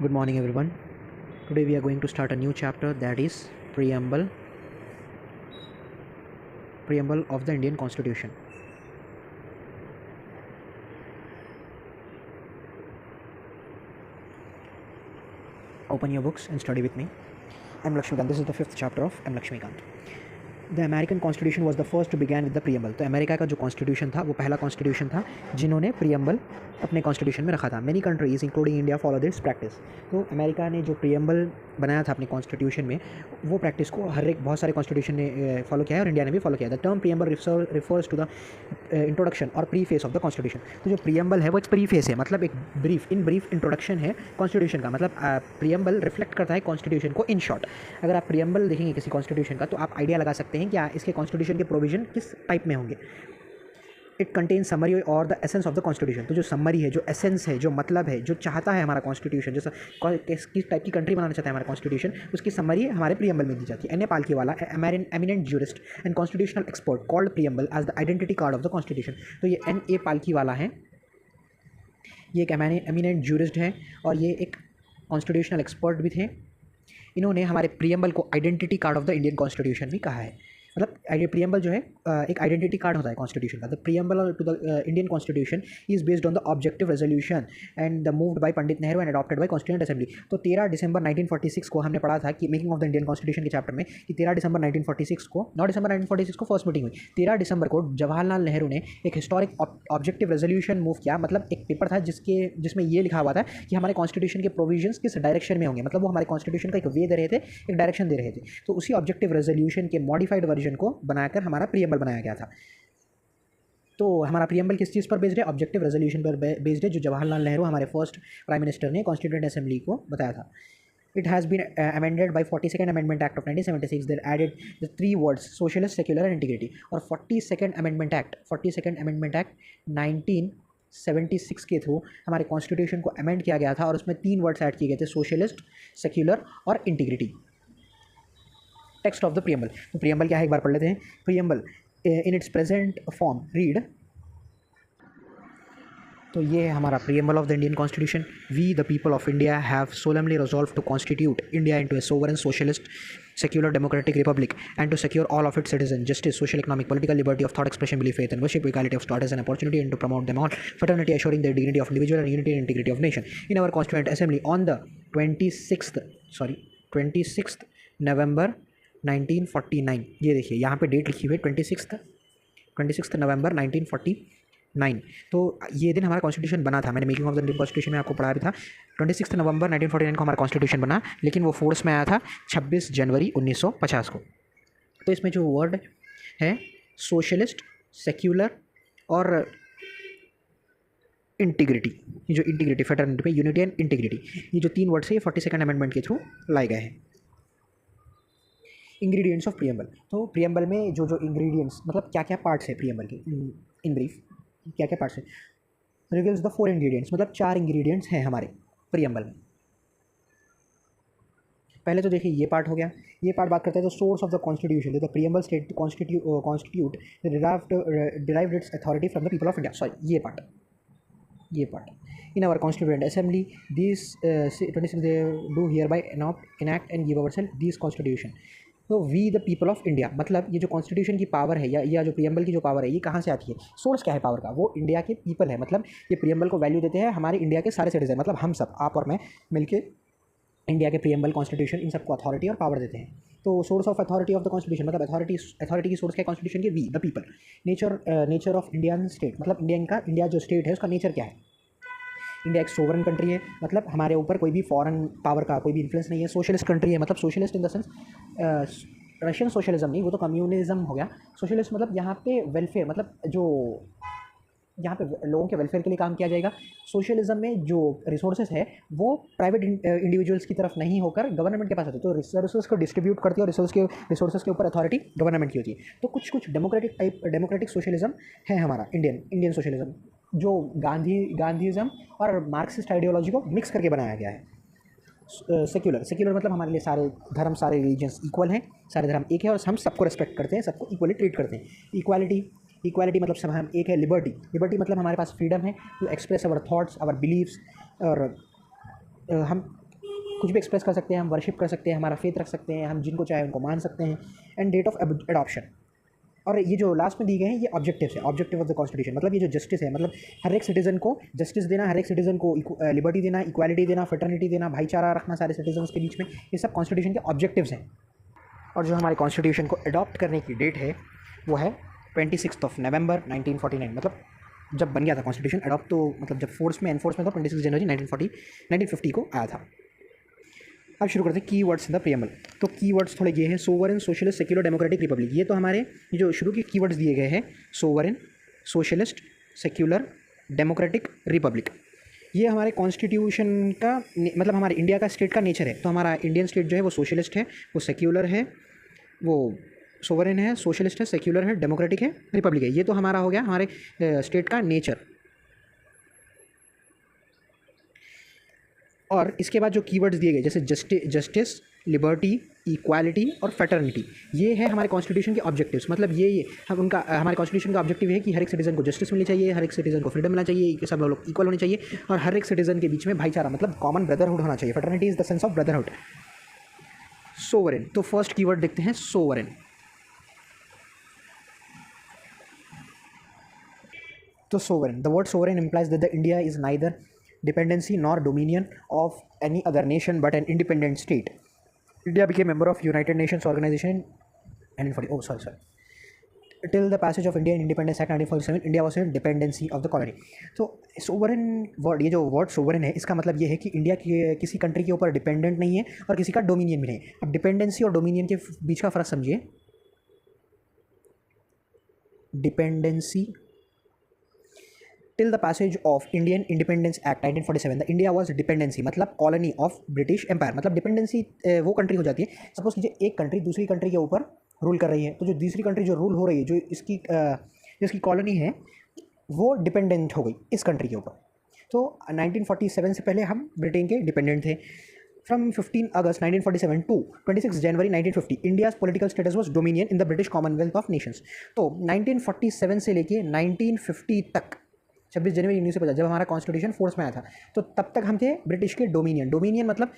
Good morning, everyone. Today we are going to start a new chapter, that is preamble of the Indian Constitution. Open your books and study with me. I'm Lakshmikant. This is the fifth chapter of M. Lakshmikant. The American constitution was the first to begin with the preamble. तो America का जो constitution था वो पहला constitution था जिन्होंने preamble अपने constitution में रखा था. Many countries including India follow this practice. तो अमेरिका ने जो प्रियम्बल बनाया था अपने कॉन्स्टिट्यूशन में, वो प्रैक्टिस को बहुत सारे कॉन्स्टिट्यूशन ने फॉलो किया है और इंडिया ने भी फॉलो किया. The term preamble refers to the introduction और preface of the constitution. तो जो प्रियम्बल है वो एक प्री फेस है, मतलब एक ब्रीफ इंट्रोडक्शन है कॉन्स्टिट्यूशन का. मतलब प्रियम्बल रिफ्लेक्ट करता है कॉन्स्टिट्यूशन को. इन शॉर्ट, अगर आप प्रियम्बल देखेंगे किसी कॉन्स्टिट्यूशन का तो आप आइडिया लगा सकते हैं कि इसके कॉन्स्टिट्यूशन के प्रोविजन किस टाइप में होंगे. इट कंटेन समरी और the essence of the constitution. तो जो समरी है, जो एसेंस है, जो मतलब है, जो चाहता है हमारा कॉन्स्टिट्यूशन, जैसा किस टाइप की कंट्री बनाना चाहता है हमारा कॉन्स्टिट्यूशन, उसकी समरी हमारे प्रियम्बल में दी जाती है. N A Palkhivala, eminent jurist and constitutional expert, called preamble as the identity card of the constitution. तो ये एन ए पालकीवाला है, ये एक एमिनेंट ज्यूरिस्ट है और ये एक कॉन्स्टिट्यूशनल एक्सपर्ट भी थे. इन्होंने हमारे प्रियम्बल को identity card of the Indian constitution भी कहा है. मतलब प्रियम्बल जो है एक आइडेंटिटी कार्ड होता है कॉन्स्टिट्यूशन का. The preamble to the Indian constitution is based on the objective resolution and the moved by Pandit Nehru and adopted by constituent assembly. तो 13 दिसंबर 1946 को हमने पढ़ा था कि making of the Indian constitution के चैप्टर में कि 13 दिसंबर 1946 को 9 दिसंबर 1946 को फर्स्ट मीटिंग हुई. 13 दिसंबर को जवाहरलाल नेहरू ने एक हिस्टोरिक ऑब्जेक्टिव रेजोल्यूशन मूव किया. मतलब एक पेपर था जिसमें ये लिखा हुआ था कि हमारे कॉन्स्टिट्यूशन के प्रोविजंस किस डायरेक्शन में होंगे. मतलब वो हमारे कॉन्स्टिट्यूशन का एक वे दे रहे थे, एक डायरेक्शन दे रहे थे. तो उसी ऑब्जेक्टिव रेजोल्यूशन के मॉडिफाइड वर्जन को बनाकर हमारा प्रियम्बल बनाया गया था. तो हमारा प्रियम्बल किस चीज़ पर बेस्ड है? ऑब्जेक्टिव रेजोल्यूशन पर बेस्ड है, जो जवाहरलाल नेहरू हमारे फर्स्ट प्राइम मिनिस्टर ने कॉन्स्टिट्यूएंट असेंबली को बताया था. It has been amended by 42nd Amendment Act of 1976. They added the three words socialist, secular and integrity. और 42nd Amendment Act 1976 के थ्रू हमारे कॉन्स्टिट्यूशन को अमेंड किया गया था और उसमें 3 वर्ड्स ऐड किए गए थे, सोशलिस्ट, सेक्युलर और integrity. Text of the preamble. तो प्रियम्बल क्या है एक बार पढ़ लेते हैं. Preamble in its present form read. तो ये है हमारा preamble of the Indian constitution. We the people of India have solemnly resolve to constitute India into a sovereign socialist secular democratic republic and to secure all of its citizens justice, social, economic, political liberty of thought expression, belief, faith and worship, equality of status and opportunity, and to promote them all, fraternity, assuring the dignity of individual and unity and integrity of nation. In our constituent assembly on the 26th November 1949. ये देखिए यहाँ पे date लिखी हुई है 26 नवंबर 1949. तो ये दिन हमारा कॉन्स्टिट्यूशन बना था. मैंने making of the Indian constitution में आपको पढ़ाया भी था. 26 नवंबर 1949 को हमारा कॉन्स्टिट्यूशन बना, लेकिन वो फोर्स में आया था 26 जनवरी 1950 को. तो इसमें जो वर्ड है सोशलिस्ट, सेक्युलर और इंटीग्रिटी, ये जो इंटीग्रिटी, फेटर्निटी पे यूनिटी एंड इंटीग्रिटी, ये जो 3 वर्ड्स है ये 42nd अमेंडमेंट के थ्रू लाए गए हैं. Ingredients of preamble. तो प्रियम्बल में जो इंग्रेडिएंट्स, मतलब क्या क्या पार्ट्स है प्रियम्बल के, इन ब्रीफ क्या क्या पार्ट्स है. Reveals the 4 ingredients. मतलब 4 इंग्रेडिएंट्स हैं हमारे प्रियम्बल में. पहले तो देखिए ये पार्ट हो गया. ये पार्ट बात करते हैं तो source of the constitution. The preamble state constitute derived it's authority from the people of India. Sorry, ये part in our constituent assembly these 26 they do hereby enact and give ourselves these constitution. तो we the people of India, मतलब ये जो constitution की power है या जो preamble की जो पावर है ये कहाँ से आती है? सोर्स क्या है पावर का? वो इंडिया के पीपल है. मतलब ये प्रियम्बल को वैल्यू देते हैं हमारे इंडिया के सारे सिटीजन, मतलब हम सब, आप और मैं मिलके इंडिया के प्रियम्बल, कॉन्स्टिट्यूशन, इन सबको अथॉरिटी और पावर देते हैं. तो source of authority of the constitution, मतलब अथॉरिटी की सोर्स क्या है कॉन्स्टिट्यूशन के? We the people. Nature of Indian state, मतलब इंडिया जो स्टेट है उसका नेचर क्या है? इंडिया एक सोवरन कंट्री है, मतलब हमारे ऊपर कोई भी फॉरेन पावर का कोई भी इन्फ्लुएंस नहीं है. सोशलिस्ट कंट्री है, मतलब socialist in the sense Russian socialism नहीं, वो तो कम्युनिज्म हो गया. सोशलिस्ट मतलब यहाँ पे वेलफेयर, मतलब जो यहाँ पे लोगों के वेलफेयर के लिए काम किया जाएगा. सोशलिज्म में जो रिसोर्सेज है वो प्राइवेट इंडिविजुअल्स की तरफ नहीं होकर गवर्नमेंट के पास होते हैं. तो रिसोर्सेज को डिस्ट्रीब्यूट करती है और रिसोर्सेज के ऊपर अथॉरिटी गवर्नमेंट की होती है. तो कुछ डेमोक्रेटिक सोशलिज्म है हमारा इंडियन सोशलिज्म, जो गांधीज़म और मार्क्सिस्ट आइडियोलॉजी को मिक्स करके बनाया गया है. सेक्युलर मतलब हमारे लिए सारे धर्म, सारे रिलीजन्स इक्वल हैं, सारे धर्म एक है और हम सबको रिस्पेक्ट करते हैं, सबको इक्वली ट्रीट करते हैं. इक्वालिटी मतलब सब हम एक है. लिबर्टी मतलब हमारे पास फ्रीडम है to express our thoughts, our believes, और हम कुछ भी एक्सप्रेस कर सकते हैं, हम वर्शिप कर सकते हैं, हमारा फेथ रख सकते हैं, हम जिनको चाहे उनको मान सकते हैं। एंड डेट ऑफ एडॉप्शन, और ये जो लास्ट में दी गए हैं ये ऑब्जेक्टिव्स है, ऑब्जेक्टिव ऑफ द कॉन्स्टिट्यूशन, मतलब ये जो जस्टिस है, मतलब हर एक सिटीजन को जस्टिस देना, हर एक सिटीजन को लिबर्टी देना, इक्वालिटी देना, फ्रेटर्निटी देना, भाईचारा रखना सारे सिटीजन्स के बीच में, ये सब कॉन्स्टिट्यूशन के ऑब्जेक्टिव्स हैं। और जो हमारे कॉन्स्टिट्यूशन को अडॉप्ट करने की डेट है वो है 26 नवंबर 1949, मतलब जब बन गया था कॉन्स्टिट्यूशन। अडॉप्ट तो मतलब जब फोर्स में एनफोर्स में था 26 जनवरी 1950 को आया था। अब शुरू करते हैं की वर्ड्स इन द प्रियम्बल। तो की वर्ड्स थोड़े ये हैं, sovereign, socialist, secular, democratic, Republic. ये तो हमारे ये जो शुरू के की वर्ड्स दिए गए हैं, sovereign, socialist, secular, democratic, Republic, ये हमारे कॉन्स्टिट्यूशन का मतलब हमारे इंडिया का स्टेट का नेचर है। तो हमारा इंडियन स्टेट जो है वो सोशलिस्ट है, वो सेक्युलर है, वो सोवरेन है, सोशलिस्ट है, सेक्युलर है, डेमोक्रेटिक है, रिपब्लिक है। ये तो हमारा हो गया हमारे स्टेट का नेचर। और इसके बाद जो कीवर्ड्स दिए गए जैसे जस्टिस, लिबर्टी, इक्वालिटी और फ्रेटर्निटी, ये है हमारे कॉन्स्टिट्यूशन के ऑब्जेक्टिव्स। मतलब ये हम उनका हमारे कॉन्स्टिट्यूशन का ऑब्जेक्टिव है कि हर एक सिटीजन को जस्टिस मिलनी चाहिए, हर एक सिटीजन को फ्रीडम मिलना चाहिए, सब लोग इक्वल होने चाहिए, और हर एक सिटीजन के बीच में भाईचारा मतलब कॉमन ब्रदरहुड होना चाहिए। Fraternity is the sense of brotherhood. Sovereign, तो फर्स्ट कीवर्ड देखते हैं सोवरेन। तो sovereign, the word sovereign implies that the India is neither dependency nor dominion of any other nation but an independent state. India became member of United Nations Organization in 1940. Till the passage of Indian Independence Act 1947, India was in dependency of the colony. तो sovereign word, ये जो word sovereign है, इसका मतलब ये है कि India किसी कंट्री के ऊपर डिपेंडेंट नहीं है और किसी का डोमिनियन भी नहीं। अब डिपेंडेंसी और डोमिनियन के बीच का फ़र्क समझिए। Dependency, till the passage of Indian Independence Act 1947 the India was dependency मतलब कॉलोनी ऑफ ब्रिटिश एम्पायर। मतलब डिपेंडेंसी वो कंट्री हो जाती है, सपोज कीजिए एक कंट्री दूसरी कंट्री के ऊपर रूल कर रही है, तो जो दूसरी कंट्री जो रूल हो रही है, जो इसकी कॉलोनी है, वो डिपेंडेंट हो गई इस कंट्री के ऊपर। तो 1947 से पहले हम ब्रिटेन के डिपेंडेंट थे। From 15 August 1947 to 26 January 1950, India's political status was dominion in the British Commonwealth of Nations। तो 1947 से लेके 1950 तक, 26 जनवरी 1950 जब हमारा कॉन्स्टिट्यूशन फोर्स में आया था, तो तब तक हम थे ब्रिटिश के डोमिनियन मतलब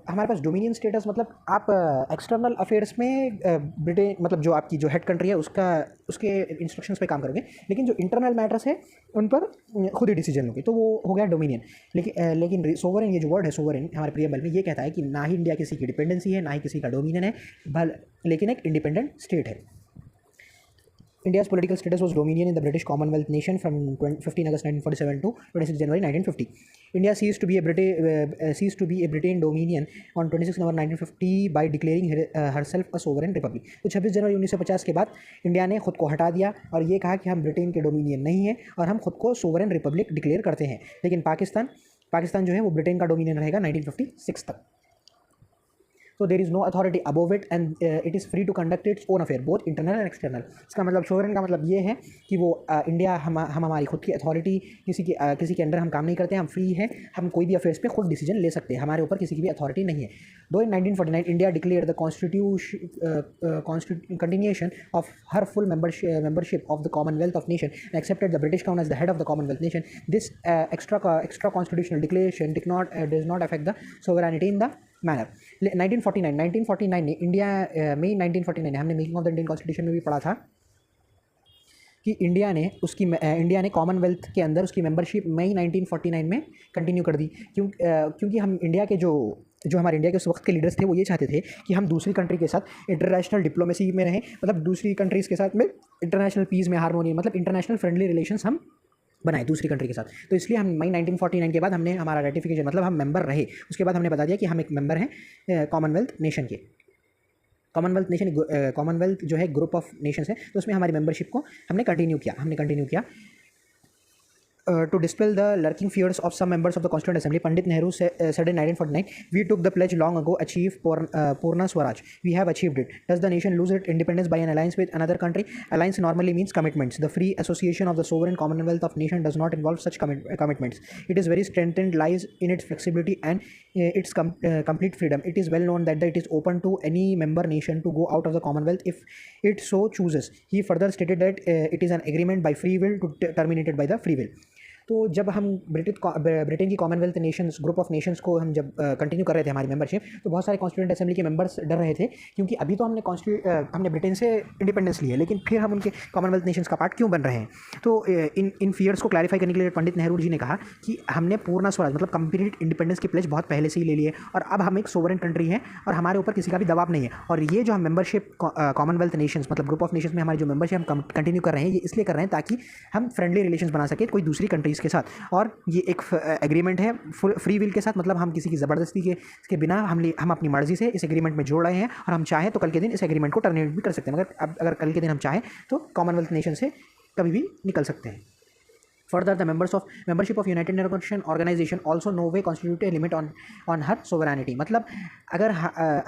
हमारे पास डोमिनियन स्टेटस मतलब आप एक्सटर्नल अफेयर्स में ब्रिटेन मतलब जो आपकी जो हेड कंट्री है उसके इंस्ट्रक्शंस पे काम करोगे, लेकिन जो इंटरनल मैटर्स है उन पर खुद ही डिसीजन लोगे, तो वो हो गया डोमिनियन। लेकिन सोवरेन, ये जो वर्ड है सोवरेन हमारे प्रियम्बल में, ये कहता है कि ना ही इंडिया किसी की डिपेंडेंसी है, ना ही किसी का डोमिनियन है, लेकिन एक इंडिपेंडेंट स्टेट है। India's political status was dominion in the British Commonwealth nation from 15 August 1947 to 26 January 1950. India ceased to be a Britain dominion on 26 November 1950 by declaring herself a sovereign republic. तो 26 जनवरी 1950 के बाद India ने खुद को हटा दिया और ये कहा कि हम ब्रिटेन के डोमिनियन नहीं हैं और हम खुद को सोवरेन रिपब्लिक डिक्लेयर करते हैं। लेकिन पाकिस्तान जो है वो ब्रिटेन का डोमिनियन रहेगा 1956 तक। So there is no authority above it and it is free to conduct its own affair both internal and external। इसका मतलब सोवरेन का मतलब ये है कि वो इंडिया हम हमारी खुद की अथॉरिटी, किसी के अंडर हम काम नहीं करते हैं, हम फ्री हैं, हम कोई भी अफेयर्स पे खुद डिसीजन ले सकते हैं, हमारे ऊपर किसी की भी अथॉरिटी नहीं है। दो इन 1949 India declare the continuation of her full membership of the Commonwealth of Nation and accepted the British Crown as the head of the Commonwealth nation. This extra constitutional declaration does not affect the sovereignty in the manner। 1949 ने India मई 1949 हमने making of the Indian constitution में भी पढ़ा था कि India ने Commonwealth के अंदर उसकी मेंबरशिप मई 1949 में कंटिन्यू कर दी। क्योंकि हम इंडिया के जो हमारे इंडिया के उस वक्त के लीडर्स थे वो ये चाहते थे कि हम दूसरी कंट्री के साथ इंटरनेशनल डिप्लोमेसी में रहें, मतलब दूसरी कंट्रीज़ के साथ में इंटरनेशनल पीस में हारमोनी, मतलब इंटरनेशनल फ्रेंडली रिलेशंस हम बनाए दूसरी कंट्री के साथ। तो इसलिए हम मई 1949 के बाद हमने हमारा रेटिफिकेशन मतलब हम मेंबर रहे, उसके बाद हमने बता दिया कि हम एक मेंबर हैं कॉमनवेल्थ नेशन के। कॉमनवेल्थ जो है ग्रुप ऑफ नेशंस है, तो उसमें हमारी मेंबरशिप को हमने कंटिन्यू किया। To dispel the lurking fears of some members of the Constituent Assembly, Pandit Nehru said in 1949, "We took the pledge long ago, achieve Purna Swaraj. We have achieved it. Does the nation lose its independence by an alliance with another country? Alliance normally means commitments. The free association of the sovereign commonwealth of nation does not involve such commitments. It is very strengthened lies in its flexibility and its complete freedom. It is well known that it is open to any member nation to go out of the commonwealth if it so chooses." He further stated that it is an agreement by free will to terminated by the free will. तो जब हम Britain की Commonwealth Nations group of Nations को हम जब continue कर रहे थे हमारी मेंबरशिप, तो बहुत सारे कॉन्स्टिट्यूएंट असेंबली के मेंबर्स डर रहे थे, क्योंकि अभी तो हमने ब्रिटेन से इंडिपेंडेंस ली है, लेकिन फिर हम उनके कॉमनवेल्थ नेशंस का पार्ट क्यों बन रहे हैं। तो इन फियर्स को क्लैरिफाई करने के लिए पंडित नेहरू जी ने कहा कि हमने पूर्ण स्वराज मतलब कंप्लीट इंडिपेंडेंस की प्लेज बहुत पहले से ही ले ली है, और अब हम एक सोवरेन कंट्री हैं और हमारे ऊपर किसी का भी दबाव नहीं है। और ये जो हम मेंबरशिप कॉमनवेल्थ नेशंस मतलब ग्रुप ऑफ नेशंस में हमारी जो मेंबरशिप हम कंटिन्यू कर रहे हैं, ये इसलिए कर रहे हैं ताकि हम फ्रेंडली रिलेशंस बना सकें कोई दूसरी कंट्रीज़ के साथ। और ये एक एग्रीमेंट है फ्री विल के साथ, मतलब हम किसी की ज़बरदस्ती के बिना हम अपनी मर्जी से इस एग्रीमेंट में जोड़ रहे हैं, और हम चाहें तो कल के दिन इस एग्रीमेंट को टर्मिनेट भी कर सकते हैं। मगर अगर कल के दिन हम चाहें तो कॉमनवेल्थ नेशन से कभी भी निकल सकते हैं। Further, the membership of United Nations Organization also no way constitute a limit on her sovereignty। मतलब अगर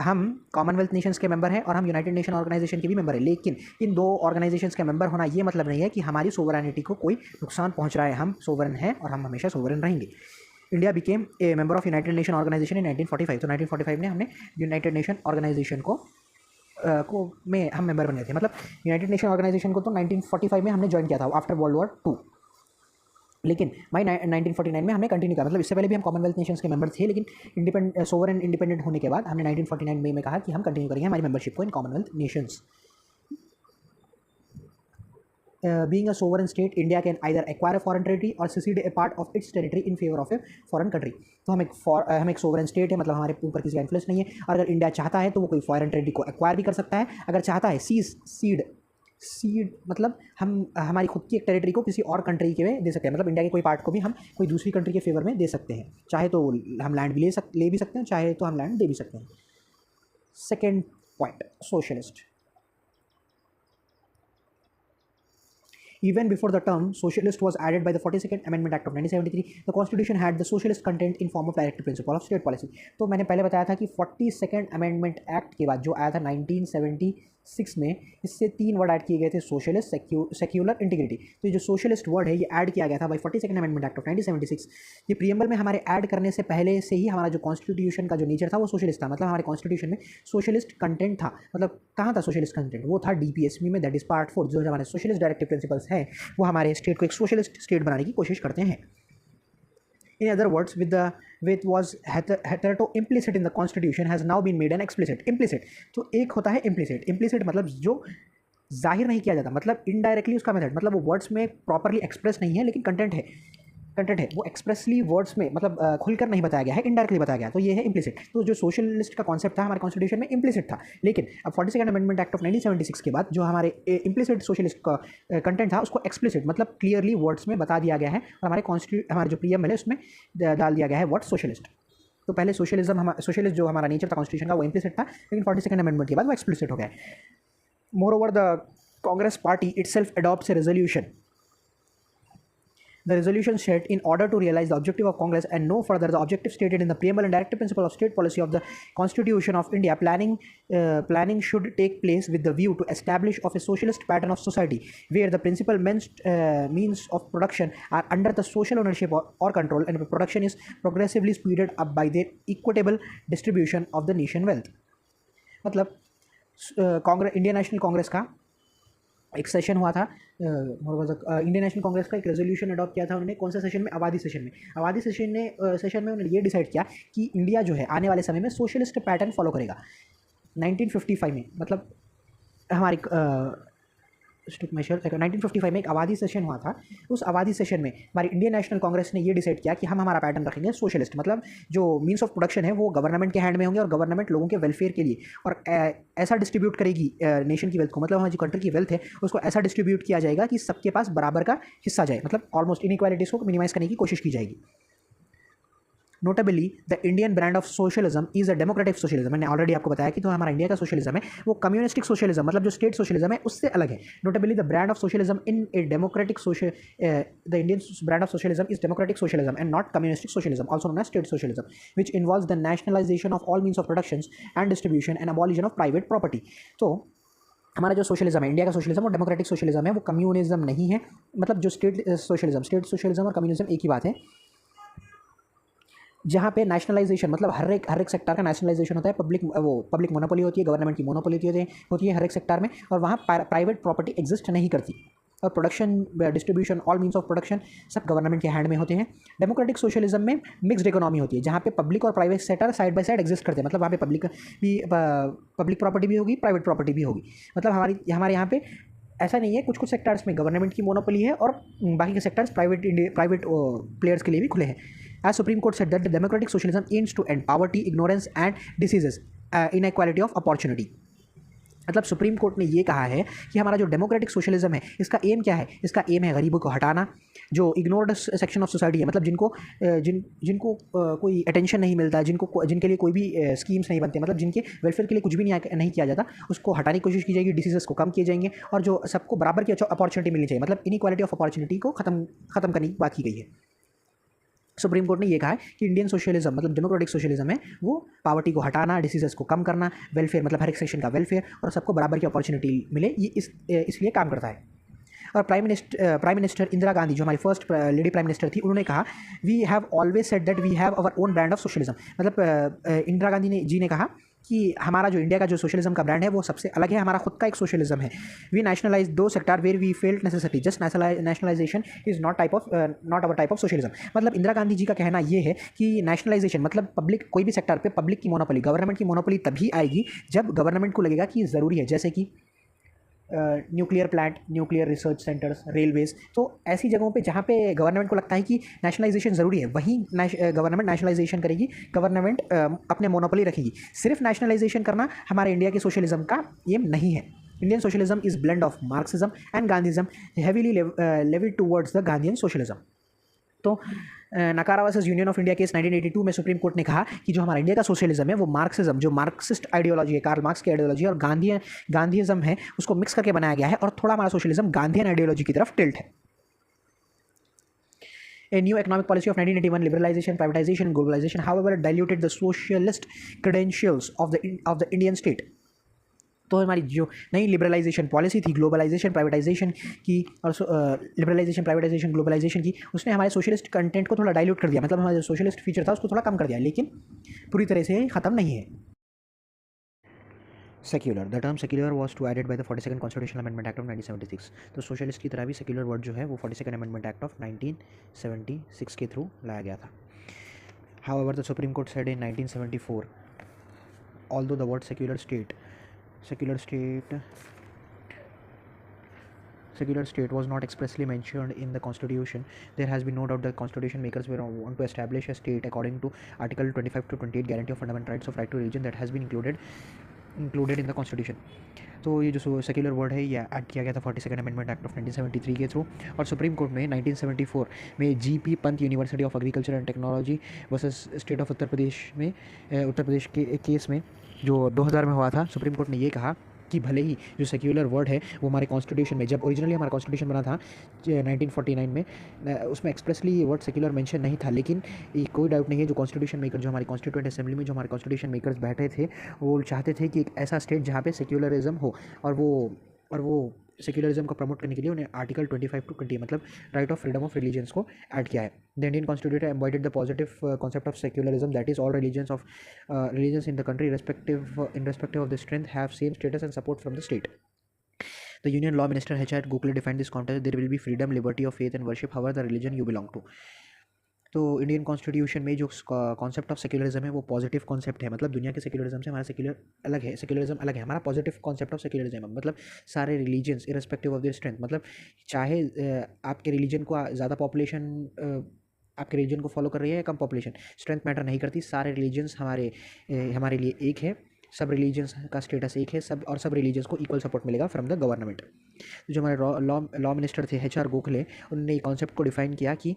हम कॉमनवेल्थ नेशंस के मेंबर हैं और हम यूनाइटेड नेशन ऑर्गेनाइजेशन के भी मेंबर हैं, लेकिन इन दो ऑर्गेनाइजेशंस के मेंबर होना ये मतलब नहीं है कि हमारी सोवरेनिटी को कोई नुकसान पहुंच रहा है। हम सोवरेन हैं और हम हमेशा सोवरेन रहेंगे। India became a member of United Nation Organization in 1945। तो 1945 में हमने यूनाइटेड नेशन ऑर्गेनाइजेशन में हम मेंबर बने थे। मतलब यूनाइटेड नेशन ऑर्गेनाइजेशन को तो 1945 में हमने ज्वाइन किया था आफ्टर वर्ल्ड वॉर 2, लेकिन 1949 में हमने कंटिन्यू किया। मतलब इससे पहले भी हम कॉमनवेल्थ नेशंस के मेंबर थे, लेकिन सोवरेन इंडिपेंडेंट होने के बाद हमने 1949 में कहा कि हम कंटिन्यू करेंगे हमारी मेंबरशिप को in Commonwealth Nations. Being a sovereign state, India can either acquire a foreign territory or secede a part of its territory in favor of a foreign country। तो हम एक सोवरेन स्टेट है, मतलब हमारे ऊपर किसी का इन्फ्लुएंस नहीं है, और अगर इंडिया चाहता है तो वो कोई फॉरेन टेरिटरी को एक्वायर भी कर सकता है। अगर चाहता है सीड मतलब हम हमारी खुद की एक टेरिटरी को किसी और कंट्री के में दे सकते हैं। मतलब इंडिया के कोई पार्ट को भी हम कोई दूसरी कंट्री के फेवर में दे सकते हैं। चाहे तो हम लैंड भी ले भी सकते हैं, चाहे तो हम लैंड दे भी सकते हैं। Second point, socialist. Even before the term socialist was added by the 42nd Amendment Act of 1973, the Constitution had the socialist content in form of directive principle of state policy। तो मैंने पहले बताया था कि 42nd Amendment Act के बाद जो आया था 1976 में, इससे 3 वर्ड ऐड किए गए थे, सोशलिस्ट, सेक्युलर, इंटीग्रिटी। तो ये जो सोशलिस्ट वर्ड है ये ऐड किया गया था by 42nd Amendment Act of 1976। ये प्रीएम्बल में हमारे ऐड करने से पहले से ही हमारा जो कॉन्स्टिट्यूशन का जो नेचर था वो सोशलिस्ट था। मतलब हमारे कॉन्स्टिट्यूशन में सोशलिस्ट कंटेंट था। मतलब कहाँ था सोशलिस्ट कंटेंट? वो था DPSP में, दैट इज पार्ट 4। जो हमारे सोशलिस्ट डायरेक्टिव प्रिंसिपल्स है वो हमारे स्टेट को एक सोशलिस्ट स्टेट बनाने की कोशिश करते हैं। In other words, with was hitherto implicit in the constitution has now been made an explicit। implicit तो एक होता है implicit मतलब जो जाहिर नहीं किया जाता, मतलब इनडायरेक्टली उसका मेथड, मतलब वो वर्ड्स में प्रॉपरली एक्सप्रेस नहीं है, लेकिन कंटेंट है वो एक्सप्रेसली वर्ड्स में मतलब खुलकर नहीं बताया गया है, इनडायरेक्टली बताया गया। तो ये है इम्प्लिसिट। तो जो सोशलिस्ट का कॉन्सेप्ट था हमारे कॉन्स्टिट्यूशन में इम्प्लिसिट था, लेकिन अब 42nd अमेंडमेंट एक्ट ऑफ 1976 के बाद जो हमारे इम्प्लिसिट सोशलिस्ट का कंटेंट था उसको एक्सप्लिसिट मतलब क्लियरली वर्ड्स में बता दिया गया है, और हमारे जो प्रीएम्बल है उसमें डाल दिया गया है वर्ड सोशलिस्ट। तो पहले सोशलिस्ट जो हमारा नेचर था कॉन्स्टिट्यूशन का वो इम्प्लिसिट था, लेकिन 42nd अमेंडमेंट के बाद वो एक्सप्लिसिट हो गया है। More over the Congress party itself adopts a resolution। The resolution said, in order to realize the objective of Congress and no further the objective stated in the preamble and directive principle of state policy of the Constitution of India, planning should take place with the view to establish of a socialist pattern of society where the principal means of production are under the social ownership or control, and production is progressively speeded up by their equitable distribution of the nation wealth। मतलब Indian national Congress का एक session हुआ था, Indian national Congress का एक resolution adopt किया था उन्होंने। कौन सा सेशन में? आबादी सेशन में उन्होंने ये डिसाइड किया कि इंडिया जो है आने वाले समय में सोशलिस्ट पैटर्न फॉलो करेगा। 1955 में, मतलब हमारी 1955 में एक आबादी सेशन हुआ था। उस आबादी सेशन में हमारी इंडियन नेशनल कांग्रेस ने ये डिसाइड किया कि हम हमारा पैटर्न रखेंगे सोशलिस्ट, मतलब जो मींस ऑफ प्रोडक्शन है वो गवर्नमेंट के हैंड में होंगे और गवर्नमेंट लोगों के वेलफेयर के लिए और ऐसा डिस्ट्रीब्यूट करेगी नेशन की वेल्थ को, मतलब हमारी जो कंट्री की वेल्थ है उसको ऐसा डिस्ट्रीब्यूट किया जाएगा कि सबके पास बराबर का हिस्सा जाए, मतलब ऑलमोस्ट इनइक्वालिटीज़ को मिनिमाइज करने की कोशिश की जाएगी। Notably the Indian brand of socialism is a democratic socialism. मैंने ऑलरेडी आपको बताया कि तो हमारा इंडिया का सोशलिज्म है वो कम्युनिस्टिक सोशलिज्म, मतलब जो स्टेट सोशलिज्म है उससे अलग है। Notably the brand of socialism in a democratic the Indian brand of socialism is democratic socialism and not communistic socialism, also known as state socialism, which involves the nationalisation of all means of production and distribution and abolition of private property. तो हमारा जो socialism है India का socialism वो democratic socialism है, वो communism नहीं है। मतलब जो स्टेट सोशलिज्म और कम्युनिज्म एक ही बात है, जहाँ पे नेशनलाइजेशन मतलब हर एक सेक्टर का नेशनलाइजेशन होता है। पब्लिक मोनोपोली होती है, गवर्नमेंट की मोनोपोली होती है हर एक सेक्टर में, और वहाँ प्राइवेट प्रॉपर्टी एग्जिस्ट नहीं करती। और production, distribution, all means of production सब गवर्नमेंट के हैंड में होते हैं। डेमोक्रेटिक सोशलिज्म में मिक्स्ड इकोनॉमी होती है, जहाँ पे पब्लिक और private sector side by side exist करते हैं। मतलब वहाँ पे पब्लिक प्रॉपर्टी भी होगी, प्राइवेट प्रॉपर्टी भी होगी। मतलब हमारे यहाँ पे ऐसा नहीं है, कुछ कुछ सेक्टर्स में गवर्नमेंट की मोनोपोली है और बाकी के सेक्टर्स प्राइवेट प्लेयर्स के लिए भी खुले हैं। As supreme court said that the democratic socialism aims to end poverty, ignorance and diseases, inequality of opportunity. मतलब सुप्रीम कोर्ट ने ये कहा है कि हमारा जो डेमोक्रेटिक सोशलिज्म है, इसका एम क्या है? इसका एम है गरीबों को हटाना, जो इग्नोर्ड सेक्शन ऑफ सोसाइटी है, मतलब जिनको कोई अटेंशन नहीं मिलता, जिनके लिए कोई भी स्कीम्स नहीं बनते, मतलब जिनके वेलफेयर के लिए कुछ भी नहीं किया जाता, उसको हटाने की कोशिश की जाएगी, डिसीजेस को कम किए जाएंगे और जो सबको बराबर की अपॉर्चुनिटी मिलनी चाहिए, मतलब इनइक्वालिटी ऑफ अपॉर्चुनिटी को खत्म करने की बात की गई है। सुप्रीम कोर्ट ने ये कहा है कि इंडियन सोशलिज्म मतलब डेमोक्रेटिक सोशलिज्म है वो पावर्टी को हटाना, डिसीजेस को कम करना, वेलफेयर मतलब हर एक सेक्शन का वेलफेयर और सबको बराबर की अपॉर्चुनिटी मिले, ये इसलिए काम करता है। और प्राइम मिनिस्टर इंदिरा गांधी, जो हमारी फर्स्ट लेडी प्राइम मिनिस्टर थी, उन्होंने कहा we have always said that we have our own brand of socialism. मतलब इंदिरा गांधी जी ने कहा कि हमारा जो इंडिया का जो सोशलिज्म का ब्रांड है वो सबसे अलग है, हमारा खुद का एक सोशलिज्म है। We nationalise those sector where we felt necessity, just nationalisation is not our type of socialism. मतलब इंदिरा गांधी जी का कहना ये है कि नेशनलाइजेशन मतलब पब्लिक, कोई भी सेक्टर पे पब्लिक की मोनोपोली, गवर्नमेंट की मोनोपोली तभी आएगी जब गवर्नमेंट को लगेगा कि ज़रूरी है, जैसे कि nuclear plant, nuclear research centres, railways. तो ऐसी जगहों पे जहाँ पे गवर्नमेंट को लगता है कि नेशनलाइजेशन ज़रूरी है, वहीं गवर्नमेंट नेशनलाइजेशन करेगी, गवर्नमेंट अपने मोनोपोली रखेगी। सिर्फ नेशनलाइजेशन करना हमारे इंडिया के सोशलिज्म का एम नहीं है। Indian socialism is blend of Marxism and Gandhism, heavily leaned towards the Gandhian socialism. तो Nakara versus Union of India case 1982 में सुप्रीम कोर्ट ने कहा कि जो हमारा इंडिया का सोशलिज्म है वो मार्क्सिज्म, जो मार्क्सिस्ट आइडियोलॉजी है, कार्ल मार्क्स की आइडियोलॉजी और गांधीइज्म है, उसको मिक्स करके बनाया गया है और थोड़ा हमारा सोशलिज्म गांधीयन आइडियोलॉजी की तरफ टिल्ट है। A new economic policy of 1981, liberalization, privatization, and globalization, however, diluted the socialist credentials of the Indian state. तो हमारी जो नई लिबरलाइजेशन पॉलिसी थी, ग्लोबलाइजेशन प्राइवेटाइजेशन की और लिबरलाइजेशन प्राइवेटाइजेशन ग्लोबलाइजेशन की, उसने हमारे सोशलिस्ट कंटेंट को थोड़ा डाइल्यूट कर दिया। मतलब हमारा जो सोशलिस्ट फीचर था उसको थोड़ा कम कर दिया, लेकिन पूरी तरह से ख़त्म नहीं है। Secular, the term secular was to added by the 42nd constitutional amendment act of 1976। तो सोशलिस्ट की तरह भी सेक्युलर वर्ड जो है वो 42nd अमेंडमेंट एक्ट ऑफ 1976 के थ्रू लाया गया था। However the supreme court said in 1974, although the word secular state was not expressly mentioned in the constitution, there has been no doubt that constitution makers were want to establish a state according to article 25 to 28 guarantee of fundamental rights of right to religion that has been included in the constitution। तो ये जो secular word है ये add किया गया था 42nd amendment act of 1973 के through. और सुप्रीम कोर्ट में 1974 में GP Pant University of Agriculture and Technology versus state of Uttar Pradesh के एक केस में जो 2000 में हुआ था, सुप्रीम कोर्ट ने ये कहा कि भले ही जो सेक्युलर वर्ड है वो हमारे कॉन्स्टिट्यूशन में, जब ओरिजिनली हमारा कॉन्स्टिट्यूशन बना था 1949 में, उसमें एक्सप्रेसली ये वर्ड सेक्युलर मेंशन नहीं था, लेकिन ये कोई डाउट नहीं है जो कॉन्स्टिट्यूशन मेकर, जो हमारी कॉन्स्टिट्यूएंट असेंबली में जो हमारे कॉन्स्टिट्यूशन मेकर्स बैठे थे, वो चाहते थे कि एक ऐसा स्टेट जहाँ पे सेक्युलरिज्म हो, और वो सेक्युलरिज्म को प्रमोट करने के लिए उन्हें आर्टिकल 25 to 20 मतलब right of freedom of religions को ऐड किया है। The Indian constitution embodied the positive concept of secularism, that is all religions in the country irrespective of the strength have same status and support from the state। The Union Law Minister H.R. Gokhale defined this context, there will be freedom, liberty of faith and worship, however the religion you belong to। तो Indian constitution में जो concept of secularism है वो positive concept है। मतलब दुनिया के secularism से हमारा सेक्युलरिज्म अलग है। हमारा पॉजिटिव कॉन्सेप्ट ऑफ सेक्युलरिज्म मतलब सारे religions irrespective of their strength, मतलब चाहे आपके रिलीजन को ज़्यादा पॉपुलेशन आपके रिलीजन को फॉलो कर रही है या कम पॉपुलेशन, स्ट्रेंथ मैटर नहीं करती। सारे रिलीजन्स हमारे लिए एक है, सब रिलीजन्स का स्टेटस एक है, सब रिलीजन्स को इक्वल सपोर्ट मिलेगा फ्रॉम द गवर्नमेंट। जो हमारे लॉ मिनिस्टर थे HR गोखले, उन्होंने ये कॉन्सेप्ट को डिफाइन किया कि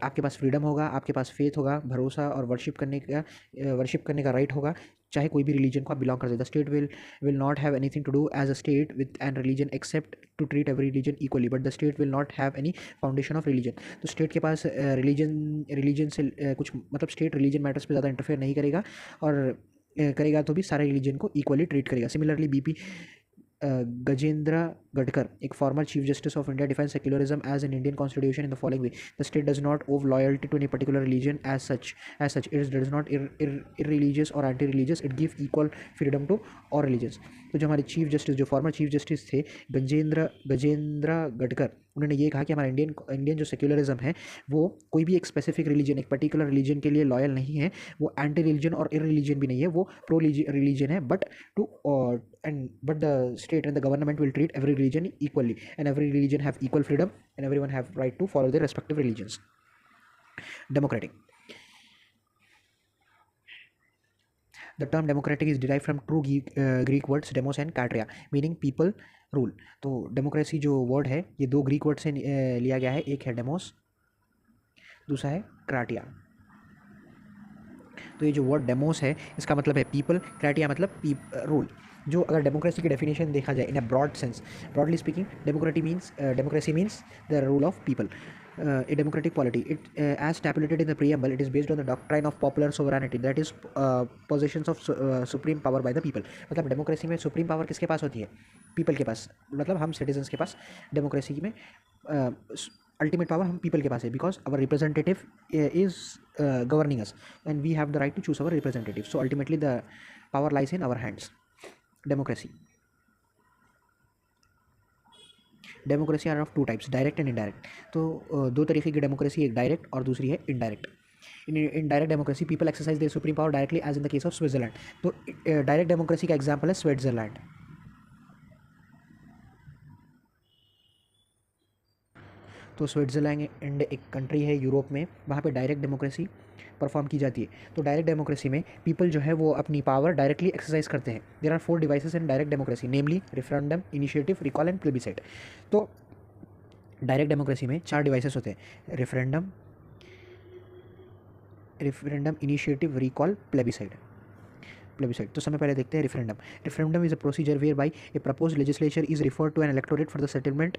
आपके पास फ्रीडम होगा, आपके पास फेथ होगा, भरोसा और वर्शिप करने का राइट होगा, चाहे कोई भी रिलीजन को आप बिलोंग करते। The state will not have anything to do as a state with an religion except to treat every religion equally, but the state will not have any foundation of religion. तो state के पास religion से कुछ मतलब state religion matters पे ज़्यादा interfere नहीं करेगा, और करेगा तो भी सारे रिलीजन को इक्वली ट्रीट करेगा। सिमिलरली Gajendra Gadkar, एक former Chief Justice of India, defines secularism as an Indian constitution in the following way: the state does not owe loyalty to any particular religion as such. It does not irreligious or anti-religious. It gives equal freedom to all religions. तो जो हमारे chief justice, जो former chief justice थे गजेंद्र गडकर, उन्होंने ये कहा कि हमारा इंडियन जो सेक्युलरिज्म है वो कोई भी एक स्पेसिफिक रिलीजन, एक पर्टिकुलर रिलीजन के लिए लॉयल नहीं है, वो एंटी रिलीजन और इरिलीजन भी नहीं है, वो प्रो रिलीजन है, but the state and the government will treat every religion equally and every religion have equal freedom and everyone have right to follow their respective religions. Democratic. The term democratic is derived from two Greek words demos and katria, meaning people rule. तो democracy जो word है ये दो Greek word से लिया गया है, एक है डेमोस, दूसरा है क्राटिया. तो ये जो वर्ड डेमोस है इसका मतलब है पीपल, क्राटिया मतलब रूल. जो अगर डेमोक्रेसी की डेफिनेशन देखा जाए in a broad sense, broadly speaking, democracy means the rule of people. A democratic polity, it as stipulated in the preamble, it is based on the doctrine of popular sovereignty, that is possessions of supreme power by the people. मतलब democracy में supreme power किसके पास होती है? People के पास, मतलब हम citizens के पास. डेमोक्रेसी में अल्टीमेट पावर हम पीपल के पास है, because our representative is governing us and we have the right to choose our representative. So ultimately the power lies in our hands. Democracy are of two types, direct and indirect. तो दो तरीके की democracy, एक direct और दूसरी है indirect. In direct democracy people exercise their supreme power directly as in the case of Switzerland. तो direct democracy का एग्जाम्पल है स्विट्जरलैंड. तो स्विट्ज़रलैंड एक कंट्री है यूरोप में, वहाँ पे डायरेक्ट डेमोक्रेसी परफॉर्म की जाती है. तो डायरेक्ट डेमोक्रेसी में पीपल जो है वो अपनी पावर डायरेक्टली एक्सरसाइज करते हैं. There are 4 devices in direct democracy, namely referendum, initiative, recall and plebiscite. तो डायरेक्ट डेमोक्रेसी में 4 डिवाइसेस होते हैं: रेफरेंडम, इनिशिएटिव, रिकॉल, प्लेबिसाइड. तो समय पहले देखते हैं referendum. Referendum is a procedure whereby a propose legislature is referred to an electorate for the settlement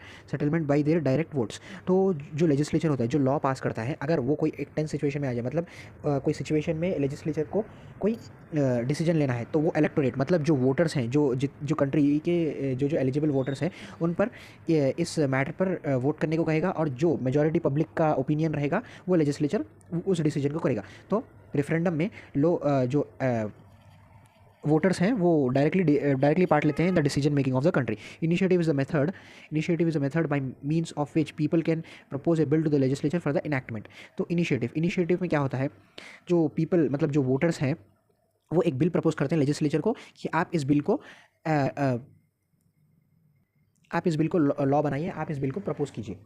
by their direct votes. तो जो लेजिस्लेचर होता है, जो लॉ पास करता है, अगर वो कोई एक टेंस सिचुएशन में आ जाए, मतलब कोई सिचुएशन में लेजिस्लेचर को कोई डिसीजन लेना है, तो वो इलेक्टोरेट मतलब जो वोटर्स हैं, जो कंट्री के जो एलिजिबल वोटर्स हैं, उन पर इस मैटर पर वोट करने को कहेगा, और जो मेजॉरिटी पब्लिक का ओपिनियन रहेगा वो लेजिस्लेचर उस डिसीजन को करेगा. तो रेफरेंडम में जो वोटर्स हैं वो डायरेक्टली पार्ट लेते हैं in the decision making of the country. Initiative is a method by means of which people can propose a bill to the legislature for the enactment. तो इनिशिएटिव में क्या होता है, जो पीपल मतलब जो वोटर्स हैं वो एक बिल प्रपोज करते हैं लेजिस्लेचर को कि आप इस बिल को लॉ बनाइए, आप इस बिल को प्रपोज कीजिए.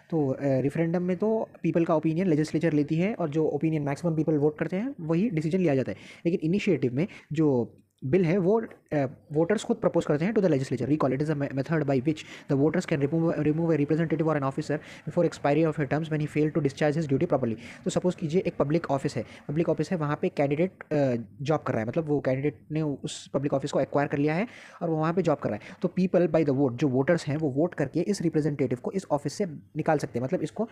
तो रेफरेंडम में तो पीपल का ओपिनियन लेजिस्लेचर लेती है, और जो ओपिनियन मैक्सिमम पीपल वोट करते हैं वही डिसीजन लिया जाता है. लेकिन इनिशिएटिव में जो बिल है वो वोटर्स खुद प्रपोज करते हैं to the legislature. Recall, it is a method by which the voters can remove a representative और an officer before expiry of a terms when he fail to discharge his duty properly. तो suppose कीजिए एक public office है, वहाँ पे candidate job कर रहा है, मतलब वो कैंडिडेट ने उस पब्लिक ऑफिस को एक्वायर कर लिया है और वो वहाँ पे जॉब कर रहा है. तो पीपल बाय द वोट, जो वोटर्स हैं वो वोट करके इस रिप्रेजेंटेटिव को इस ऑफिस से निकाल सकते हैं, मतलब इसको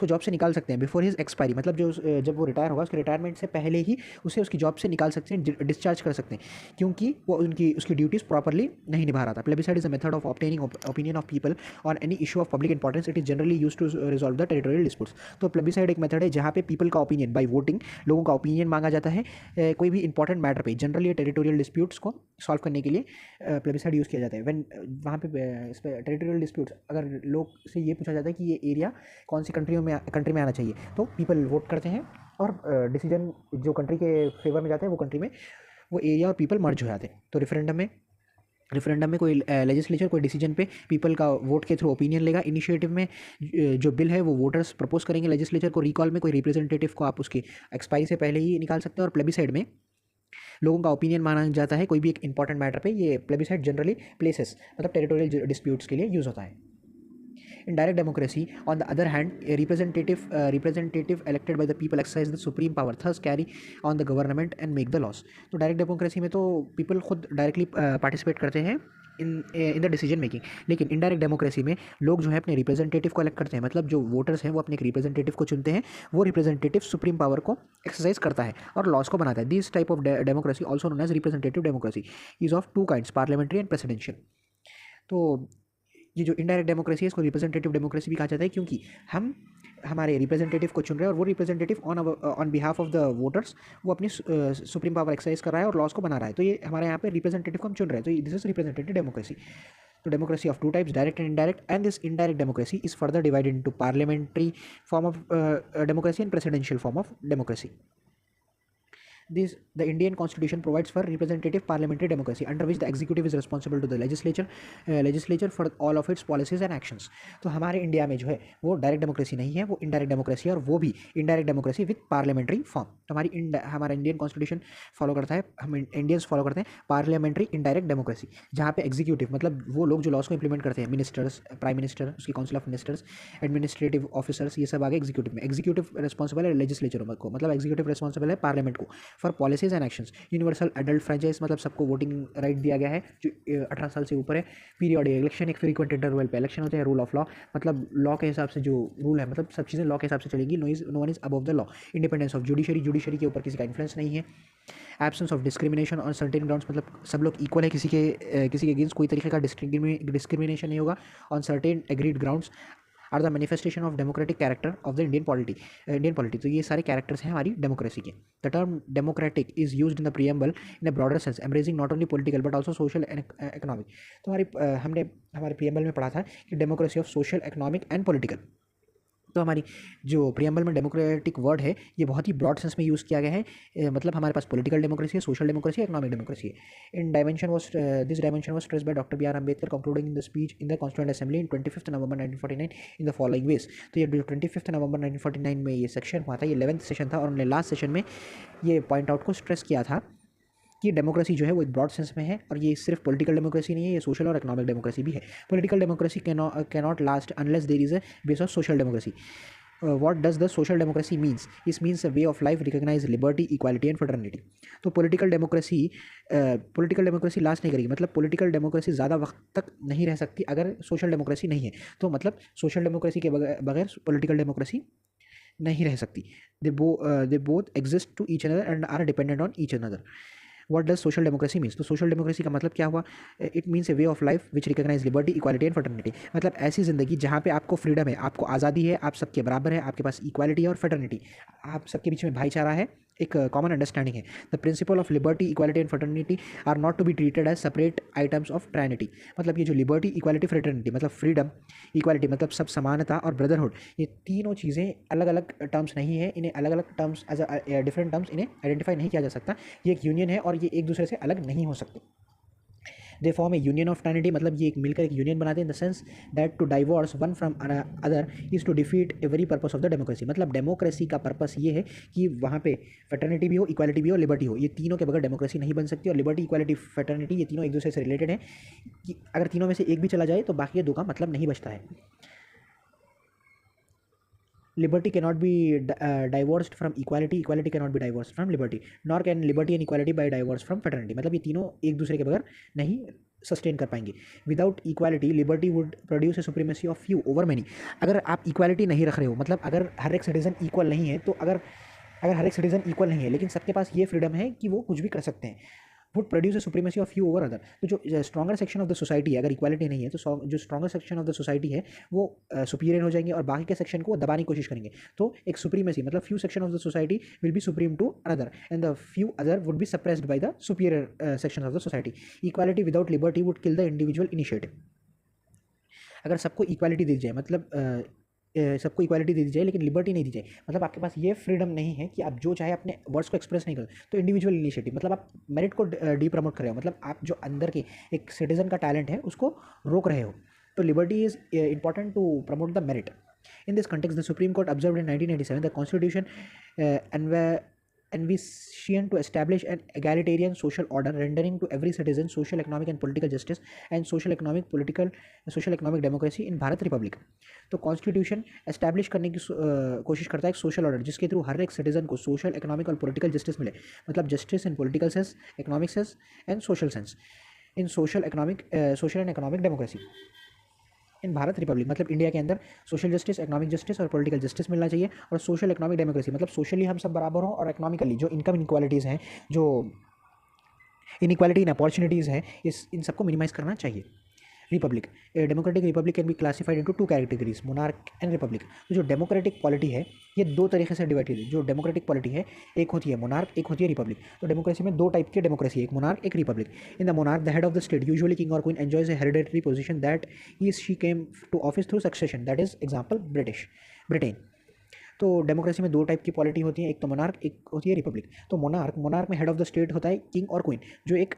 जॉब से निकाल सकते हैं बिफोर हिज एक्सपायरी, मतलब जब वो रिटायर होगा उसके रिटायरमेंट से पहले ही उसे उसकी जॉब से निकाल सकते हैं, डिस्चार्ज कर सकते हैं, क्योंकि वो उसकी ड्यूटीज़ प्रॉपरली नहीं निभा रहा था. Plebiscite is a method of obtaining opinion of people on any issue of public importance. It is generally use to resolve the territorial disputes. तो प्लेबिसाइड एक मेथड है जहाँ पे पीपल का ओपिनियन बाई वोटिंग, लोगों का ओपिनियन मांगा जाता है कोई भी इंपॉर्टेंट मैटर पे, जनरली टेरिटोरियल डिस्प्यूट्स को सॉल्व करने के लिए प्लेबिसाइड यूज़ किया जाता है. व्हेन वहाँ पे इस पर टेरिटोरियल डिस्प्यूट्स, अगर लोग से ये पूछा जाता है कि ये एरिया कौन सी कंट्री में आना चाहिए, तो पीपल वोट करते हैं और डिसीजन जो कंट्री के फेवर में जाते हैं वो कंट्री में वो एरिया और पीपल मर्ज हो जाते हैं. तो रेफरेंडम में कोई लेजिस्लेचर कोई डिसीजन पे पीपल का वोट के थ्रू ओपिनियन लेगा. इनिशिएटिव में जो बिल है वो वोटर्स प्रपोज करेंगे लेजिस्लेचर को. रिकॉल में कोई रिप्रेजेंटेटिव को आप उसकी एक्सपायरी से पहले ही निकाल सकते हैं. और प्लेबिसाइड में लोगों का ओपिनियन माना जाता है कोई भी एक इंपॉर्टेंट मैटर पे. ये प्लेबिसाइड जनरली प्लेसेस मतलब टेरिटोरियल डिस्प्यूट्स के लिए यूज़ होता है. इन direct democracy on the other hand representative elected by the people exercise the supreme power, thus carry on the government and make the laws. तो direct democracy में तो people खुद directly participate करते हैं इन द डिसीजन मेकिंग, लेकिन indirect democracy में लोग जो है अपने रिप्रेजेंटेटिव को इलेक्ट करते हैं, मतलब जो वोटर्स हैं वो अपने एक रिप्रेजेंटेटिव को चुनते हैं, वो रिप्रेजेंटेटिव सुप्रीम पावर को एक्सरसाइज करता है और लॉज को बनाता है. This type of democracy also known as representative democracy is of two kinds, parliamentary and presidential. तो ये जो इनडायरेक्ट डेमोक्रेसी है इसको रिप्रेजेंटेटिव डेमोक्रेसी भी कहा जाता है, क्योंकि हम हमारे रिप्रेजेंटेटिव को चुन रहे हैं और वो representative on behalf of the voters वो अपनी सुप्रीम पावर एक्सरसाइज कर रहा है और लॉज को बना रहा है. तो ये हमारे यहाँ पे रिप्रेजेंटेटिव को हम चुन रहे हैं, तो दिस इज रिप्रेजेंटेटिव डेमोक्रेसी. तो democracy of two types, direct and indirect, and this indirect democracy is further divided into parliamentary form of democracy and presidential form of democracy. The Indian Constitution provides for representative parliamentary democracy, under which the executive is responsible to the legislature for all of its policies and actions. तो हमारे India में जो है वो direct democracy नहीं है, वो indirect democracy है, और वो भी indirect democracy with parliamentary form. तो हमारा इंडियन कॉन्स्टिट्यूशन फॉलो करता है, हम इंडियंस फॉलो करते हैं पार्लियामेंट्री इनडायरेक्ट डेमोक्रेसी, जहाँ पे एग्जीक्यूटिव मतलब वो लोग जो लॉज को इंप्लीमेंट करते हैं, मिनिस्टर्स, प्राइम मिनिस्टर, उसकी council of ministers, administrative officers, ये सब आगे एग्जीक्यूटिव में. एग्जीक्यूटिव रिस्पॉन्सिबल है लेजिस्लेचर को, मतलब एग्जीक्यूटिव रिस्पॉन्सिबल है पार्लियामेंट को for policies and actions. Universal adult franchise मतलब सबको वोटिंग राइट दिया गया है जो 18 साल से ऊपर है. पीरियोडिक इलेक्शन, एक फ्रीक्वेंट इंटरवल पे इलेक्शन होते हैं. रूल ऑफ लॉ मतलब लॉ के हिसाब से जो रूल है, मतलब सब चीज़ें लॉ के हिसाब से चलेंगी. No one is above the law. Independence of judiciary के ऊपर किसी का इन्फ्लुएंस नहीं है. Absence of discrimination on certain grounds मतलब सब लोग इक्वल है, किसी के अगेंस्ट कोई तरीके का डिस्क्रिमिनेशन नहीं होगा. On certain agreed grounds are the manifestation of democratic character of the Indian polity. तो ये सारे कैरेक्टर्स हैं हमारी डेमोक्रेसी के. The term democratic is used in the preamble in a broader sense, embracing not only political but also social and economic. तो हमने हमारे preamble में पढ़ा था कि democracy of social, economic and political. तो हमारी जो प्रीएम्बल में डेमोक्रेटिक वर्ड है ये बहुत ही ब्रॉड सेंस में यूज़ किया गया है. मतलब हमारे पास पॉलिटिकल डेमोक्रेसी है, सोशल डेमोक्रेसी है, इकोनॉमिक डेमोक्रेसी है. This dimension was stressed by doctor B R Ambedkar concluding in the speech in the constituent assembly in 25 November 1949 in the following ways. तो ये 25 नवंबर 1949 में ये सेक्शन हुआ था, ये 11th सेशन था, और उन्होंने लास्ट सेशन में ये पॉइंट आउट को स्ट्रेस किया था कि डेमोक्रेसी जो है वो एक ब्रॉड सेंस में है, और ये सिर्फ पॉलिटिकल डेमोक्रेसी नहीं है, ये सोशल और इकोनॉमिक डेमोक्रेसी भी है. Political democracy cannot last unless there is a base of social democracy. What does the social democracy means? This means a way of life recognize liberty, equality and fraternity. तो political democracy last नहीं करेगी, मतलब political democracy ज़्यादा वक्त तक नहीं रह सकती अगर सोशल डेमोक्रेसी नहीं है. तो मतलब सोशल डेमोक्रेसी के बगैर पॉलिटिकल डेमोक्रेसी नहीं रह सकती. They both exist to each other and are dependent on each other. What does social democracy means? तो सोशल डेमोक्रेसी का मतलब क्या हुआ? It means a way of life which recognise liberty, equality and fraternity. मतलब ऐसी ज़िंदगी जहाँ पे आपको फ्रीडम है, आपको आज़ादी है, आप सबके बराबर है, आपके पास इक्वालिटी है और फ्रेटर्निटी, आप सबके बीच में भाईचारा है, एक कॉमन अंडरस्टैंडिंग है. The principle of liberty, equality and fraternity are not to be treated as separate items of trinity. मतलब ये जो लिबर्टी, इक्वालिटी, फ्रेटर्निटी मतलब फ्रीडम, इक्वालिटी मतलब सब समानता, और ब्रदरहुड, ये तीनों चीज़ें अलग अलग टर्म्स नहीं है. इन्हें अलग अलग टर्म्स एज डिफरेंट टर्म्स इन्हें आइडेंटिफाई नहीं किया जा सकता. ये एक यूनियन है और ये एक दूसरे से अलग नहीं हो सकते. They form a union of fraternity मतलब ये एक मिलकर एक यूनियन बनाते हैं. In the sense that to divorce one from other is to defeat every purpose of the democracy. मतलब डेमोक्रेसी का पर्पस ये है कि वहाँ पे फ्रेटर्निटी भी हो, इक्वालिटी भी हो, लिबर्टी हो. ये तीनों के बगैर डेमोक्रेसी नहीं बन सकती. और लिबर्टी, इक्वालिटी, फ्रेटर्निटी ये तीनों एक दूसरे से रिलेटेड है कि अगर तीनों में से एक भी चला जाए तो बाकी दो का मतलब नहीं बचता है. Liberty cannot be divorced from equality, equality cannot be divorced from liberty, nor can liberty and equality by divorced from fraternity. मतलब ये तीनों एक दूसरे के बगैर नहीं सस्टेन कर पाएंगे. Without equality liberty would produce a supremacy of few over many. अगर आप इक्वालिटी नहीं रख रहे हो, मतलब अगर हर एक सिटीजन इक्वल नहीं है, तो अगर हर एक सिटीजन इक्वल नहीं है लेकिन सबके पास ये फ्रीडम है कि वो कुछ भी कर सकते हैं, would produce a supremacy of you over other. तो जो stronger section of the society है, अगर इक्वालिटी नहीं है तो जो stronger section of the society है वो सुपीरियर हो जाएंगे और बाकी के सेक्शन को दबाने की कोशिश करेंगे. तो एक सुप्रीमेसी मतलब few section of the society will be supreme to another and the few other would be suppressed by the superior section of the society. Equality without liberty would kill the individual initiative. अगर सबको equality दी जाए, मतलब सबको equality दे दी जाए लेकिन liberty नहीं दी जाए, मतलब आपके पास ये फ्रीडम नहीं है कि आप जो चाहे अपने वर्ड्स को एक्सप्रेस नहीं करो. तो इंडिविजुअल इनिशिएटिव मतलब आप मेरिट को डी प्रमोट कर रहे हो, मतलब आप जो अंदर के एक सिटीजन का टैलेंट है उसको रोक रहे हो. तो liberty is important to promote the merit. In this context, the Supreme Court observed in 1987 the Constitution envision to establish an egalitarian social order, rendering to every citizen social, economic and political justice and social economic democracy in Bharat Republic. तो constitution establish करने की कोशिश करता है एक social order जिसके through हर एक सिटीजन को सोशल, इकोनॉमिक और पॉलिटिकल जस्टिस मिले, मतलब justice in political sense, economic sense and social sense, in social and economic democracy in Bharat Republic. मतलब इंडिया के अंदर सोशल जस्टिस, इकोनॉमिक जस्टिस और पॉलिटिकल जस्टिस मिलना चाहिए, और सोशल इकोनॉमिक डेमोक्रेसी मतलब सोशली हम सब बराबर हों, और इकोनॉमिकली जो इनकम इनक्वालिटीज़ हैं, जो इनक्वालिटी इन अपॉर्चुनिटीज़ हैं, इन सबको मिनिमाइज़ करना चाहिए। Republic, democratic Republic can be classified into two categories, monarch and Republic. तो जो डेमोक्रेटिक पॉलिटी है ये दो तरीके से डिवाइडेड है। जो डेमोक्रेटिक पॉलिटी है एक होती है मोनार्क, एक होती है रिपब्लिक। तो डेमोक्रेसी में दो टाइप की डेमोक्रेसी है, एक मोनार्क, एक republic. In the monarch the head of the state usually king और queen enjoys a hereditary position that he she came to office through succession, that is example Britain. तो डेमोक्रेसी में दो type की polity होती है, एक तो मोनार्क, एक होती है रिपब्लिक। तो मोनार्क में हेड ऑफ द स्टेट होता है किंग और क्वीन, जो एक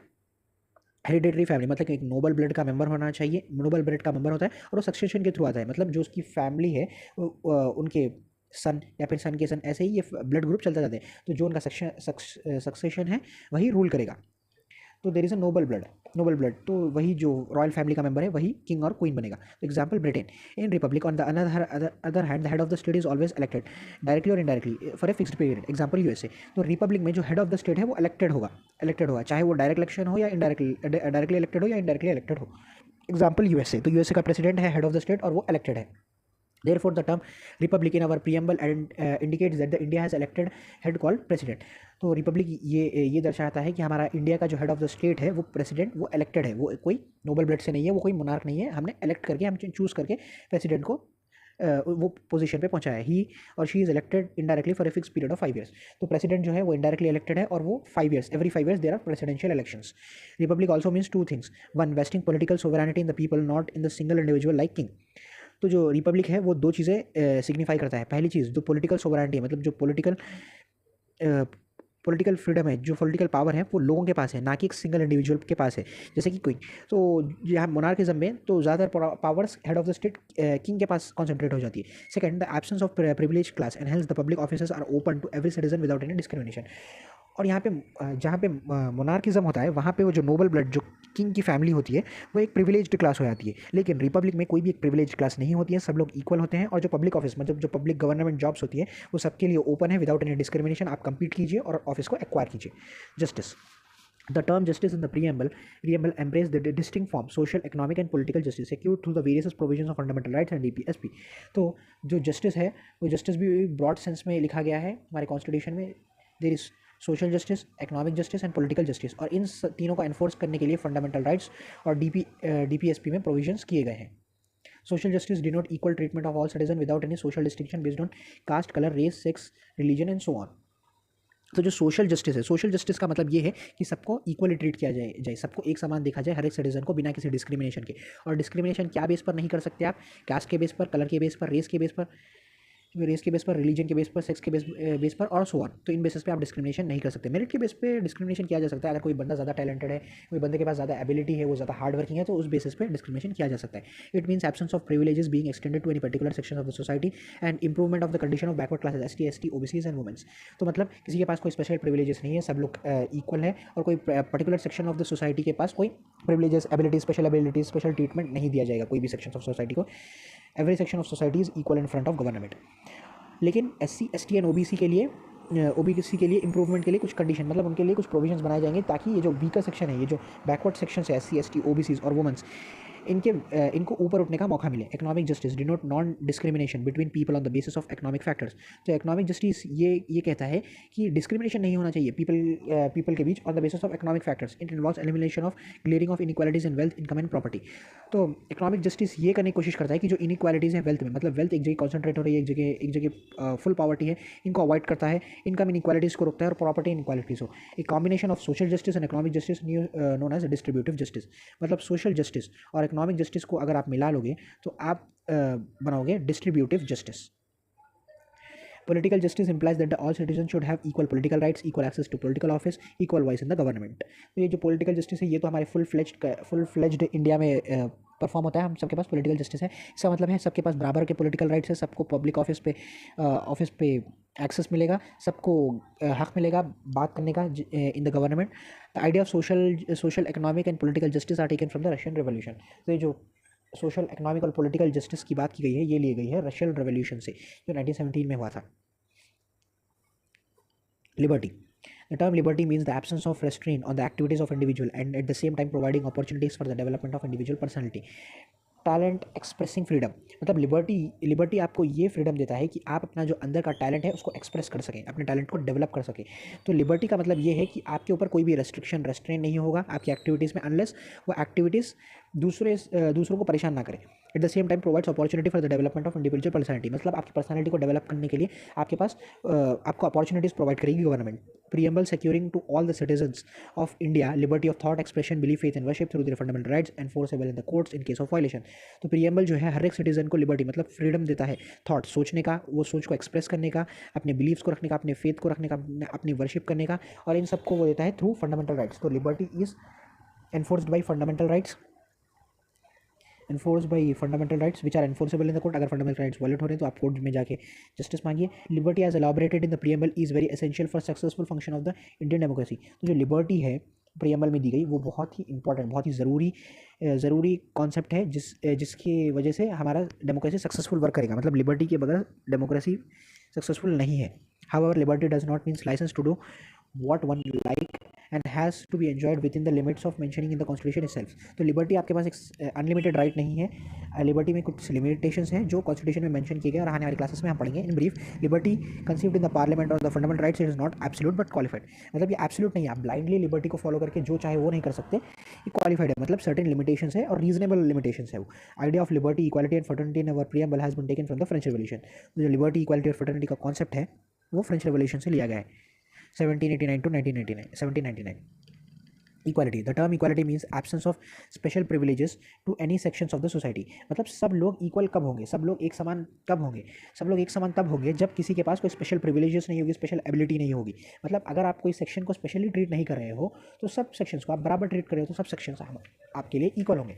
हेरिडेटरी फैमिली मतलब एक नोबल ब्लड का मेंबर होना चाहिए, नोबल ब्लड का मेंबर होता है, और वो सक्सेशन के थ्रू आता है। मतलब जो उसकी फैमिली है उनके सन या फिर सन के सन, ऐसे ही ये ब्लड ग्रुप चलता जाता है। तो जो उनका सक्सेशन है वही रूल करेगा। तो there is a Nobel blood, तो वही जो रॉयल फैमिली का मेंबर है वही किंग और क्वीन बनेगा। तो example Britain. In republic on the other hand the head of the state is always elected directly और indirectly for a fixed period, example USA. तो रिपब्लिक में जो हेड ऑफ द स्टेट है वो elected होगा, चाहे वो डायरेक्ट इलेक्शन हो या डायरेक्टली इलेक्टेड हो या इनडायरेक्टली इलेक्टेड हो। एग्जाम्पल यूएसए, तो यूएसए का प्रेसिडेंट है हेड ऑफ द स्टेट और वो इलेक्टेड है। Therefore, the term republic in our preamble indicates that the India has elected head called president. तो रिपब्लिक ये दर्शाता है कि हमारा इंडिया का जो हेड ऑफ द स्टेट है वो प्रेसिडेंट, वो इलेक्टेड है, वो कोई नोबल ब्लड से नहीं है, वो कोई मोनार्क नहीं है, हमने इलेक्ट करके, हम चूज़ करके प्रेसिडेंट को वो पोजीशन पे पहुंचाया। ही और she is elected indirectly for a fix period of 5 years। तो प्रेसिडेंट जो है वो इनडायरेक्टली इलेक्टेड है और वो 5 years, every 5 years there are presidential elections. Republic also means two things, one vesting political sovereignty in the people, not in the single individual like king. तो जो Republic है वो दो चीज़ें सिग्निफाई करता है। पहली चीज़ जो पॉलिटिकल सोवरेनिटी है, मतलब जो पॉलिटिकल फ्रीडम है, जो पॉलिटिकल पावर है वो लोगों के पास है, ना कि एक सिंगल इंडिविजुअल के पास है, जैसे कि कोई। तो यहाँ मोनार्किज्म में तो ज़्यादातर powers head of the state king के पास कॉन्सेंट्रेट हो जाती है। Second, the absence of privilege class and hence the public officers are open to every citizen without any discrimination. और यहाँ पे जहाँ पे मोनार्किज्म होता है वहाँ पे वो जो नोबल ब्लड, जो किंग की फैमिली होती है, वो एक प्रिविलेज्ड क्लास हो जाती है। लेकिन रिपब्लिक में कोई भी एक प्रिविलेज्ड क्लास नहीं होती है, सब लोग इक्वल होते हैं। और जो पब्लिक ऑफिस, मतलब जो पब्लिक गवर्नमेंट जॉब्स होती है वो सबके लिए ओपन है विदाउट एनी डिस्क्रिमिनेशन। आप कंप्लीट कीजिए और ऑफिस को एक्वायर कीजिए। Justice, the term justice in the preamble embrace the distinct forms social, economic and political justice secured through the various provisions of fundamental rights and DPSP। तो जो justice है वो justice भी broad sense में लिखा गया है हमारे कॉन्स्टिट्यूशन में। There is social justice, economic justice and political justice, और इन तीनों का एनफोर्स करने के लिए फंडामेंटल राइट्स और DPSP में प्रोविजंस किए गए हैं। Social justice denote equal treatment of all citizen without any social distinction based on caste, colour, race, sex, religion and so on. तो जो सोशल जस्टिस है, सोशल जस्टिस का मतलब ये है कि सबको इक्वली ट्रीट किया जाए, सबको एक समान देखा जाए, हर एक सिटीजन को बिना किसी डिस्क्रिमिनेशन के। और डिस्क्रिमिनेशन क्या बेस पर नहीं कर सकते आप? कास्ट के बेस पर, कलर के बेस पर, रेस के बेस पर, रिलीजन के बेस पर, सेक्स के बेस पर और सो ऑन। तो इन बेसिस पे आप डिस्क्रिमिनेशन नहीं कर सकते। मेरिट के बेस पे डिस्क्रिमिनेशन किया जा सकता है। अगर कोई बंदा ज़्यादा टैलेंटेड है, कोई बंदे के पास ज़्यादा एबिलिटी है, वो ज़्यादा हार्ड वर्किंग है, तो उस बेसिस पे डिस्क्रिमिनेशन किया जा सकता है। It means absence of privileges being extended to any particular section of the society and improvement of the condition of backward classes ST, ST, OBCs and womens. तो मतलब किसी के पास कोई स्पेशल प्रिविलेजेस नहीं है, सब लोग इक्वल है, और कोई particular section of the society के पास कोई प्रिविलेजेस, स्पेशल ट्रीटमेंट नहीं दिया जाएगा कोई भी सेक्शन ऑफ सोसाइटी को। Every section of society is equal in front of government. लेकिन SC, ST एंड OBC के लिए इंप्रूवमेंट के लिए कुछ कंडीशन, मतलब उनके लिए कुछ प्रोविजंस बनाए जाएंगे, ताकि ये जो वीकर सेक्शन है, ये जो बैकवर्ड सेक्शन है, SC, ST, OBCs और वुमेंस, इनको ऊपर उठने का मौका मिले। Economic justice denote non discrimination between people on the basis of economic factors. तो इकोनॉमिक जस्टिस ये कहता है कि डिस्क्रिमिनेशन नहीं होना चाहिए पीपल के बीच on the basis of economic factors. It involves elimination of glaring of inequalities in wealth, income and property. तो इकोनॉमिक जस्टिस ये करने की कोशिश करता है कि जो इनइक्वालिटीज़ हैं वेल्थ में, मतलब वेल्थ एक जगह कॉन्सेंट्रेट हो रही है, एक जगह फुल पॉवर्टी है, इनको अवॉइड करता है, इनकम इनइक्वालिटीज़ को रोकता है और प्रॉपर्टी इनइक्वालिटीज़ हो। एक combination of social justice and economic justice known as distributive justice. मतलब सोशल जस्टिस और इकोनॉमिक जस्टिस को अगर आप मिला लोगे तो आप बनाओगे distributive justice. Political justice implies that all citizens should have equal political rights, equal access to political office, equal voice in the government. तो ये जो political justice है ये तो हमारे full fledged इंडिया में परफॉर्म होता है, हम सबके पास पॉलिटिकल जस्टिस है। इसका मतलब है सबके पास बराबर के पॉलिटिकल राइट्स है, सबको पब्लिक ऑफिस पे एक्सेस मिलेगा, सबको हक मिलेगा बात करने का in the government. The idea of social economic and political justice are taken from the Russian revolution. तो ये जो सोशल इकोनॉमिक और पॉलिटिकल जस्टिस की बात की गई है ये ली गई है रशियन रेवोल्यूशन से, जो 1917 में हुआ था। Liberty, the term liberty means the absence of restraint on the activities of individual and at the same time providing opportunities for the development of individual personality. Talent expressing freedom, मतलब liberty आपको ये freedom देता है कि आप अपना जो अंदर का टैलेंट है उसको एक्सप्रेस कर सकें, अपने टैलेंट को डेवलप कर सकें। तो लिबर्टी का मतलब ये है कि आपके ऊपर कोई भी रेस्ट्रेन नहीं होगा आपकी एक्टिविटीज़ में, अनलेस वो एक्टिविटीज़ दूसरों को परेशान ना करें। At the same time provides opportunity for the development of individual personality, मतलब आपकी पर्सनैलिटी को डेवलप करने के लिए आपके पास आपको अपॉर्चुनिटीज़ प्रोवाइड करेगी government. Preamble securing to all the citizens of India liberty of thought, expression, belief, faith and worship through their fundamental rights enforceable in the courts in case of violation. तो preamble जो है हर एक citizen को liberty मतलब freedom देता है thought सोचने का, वो सोच को एक्सप्रेस करने का, अपने बिलीव्स को रखने का, अपने फेथ को रखने का, अपनी वर्शिप करने का, और इन सबको वो देता है थ्रू फंडामेंटल राइट्स। तो liberty is enforced by fundamental rights, enforced by fundamental rights which are enforceable in the court। अगर fundamental rights violate हो रहे हैं तो आप कोर्ट में जाके जस्टिस मांगिए। Liberty as elaborated in the preamble is very essential for successful function of the Indian democracy। तो जो लिबर्टी है प्रीएम्बल में दी गई वो बहुत ही इंपॉर्टेंट, बहुत ही ज़रूरी कॉन्सेप्ट है जिसकी वजह से हमारा डेमोक्रेसी सक्सेसफुल वर्क करेगा। मतलब लिबर्टी के बगैर डेमोक्रेसी सक्सेसफुल नहीं है। However, liberty does not mean license to do what one like and has to be enjoyed within the limits of mentioning in the constitution itself। तो liberty आपके पास एक unlimited right नहीं है, liberty में कुछ limitations हैं जो कॉन्स्टिट्यूशन में मेंशन किए गए और आने वाली क्लासेस में हम पढ़ेंगे। In brief, liberty conceived in the parliament और the fundamental rights is not absolute but qualified. मतलब ये एब्सोल्यूट नहीं है, आप ब्लाइंडली लिबर्टी को फॉलो करके जो चाहे वो नहीं कर सकते, ये क्वालिफाइड है, मतलब सर्टेन लिमिटेशंस है और रीजनेबल लिमिटेशंस है। वो idea of liberty, equality and fraternity in our preamble has been taken from the French revolution. जो लिबर्टी, इक्वालिटी और फ्रेटर्निटी का कॉन्सेप्ट है वो फ्रेंच रेवोल्यूशन से लिया गया है 1789 to 1799। Equality, the term equality means absence of special privileges to any sections of the society. मतलब सब लोग इक्वल कब होंगे, सब लोग एक समान कब होंगे, सब लोग एक समान तब होंगे जब किसी के पास कोई स्पेशल प्रिविलेजेस नहीं होगी, स्पेशल एबिलिटी नहीं होगी। मतलब अगर आप कोई सेक्शन को स्पेशली ट्रीट नहीं कर रहे हो तो सब सेक्शंस को आप बराबर ट्रीट कर रहे हो तो सब सेक्शंस आपके लिए इक्वल होंगे।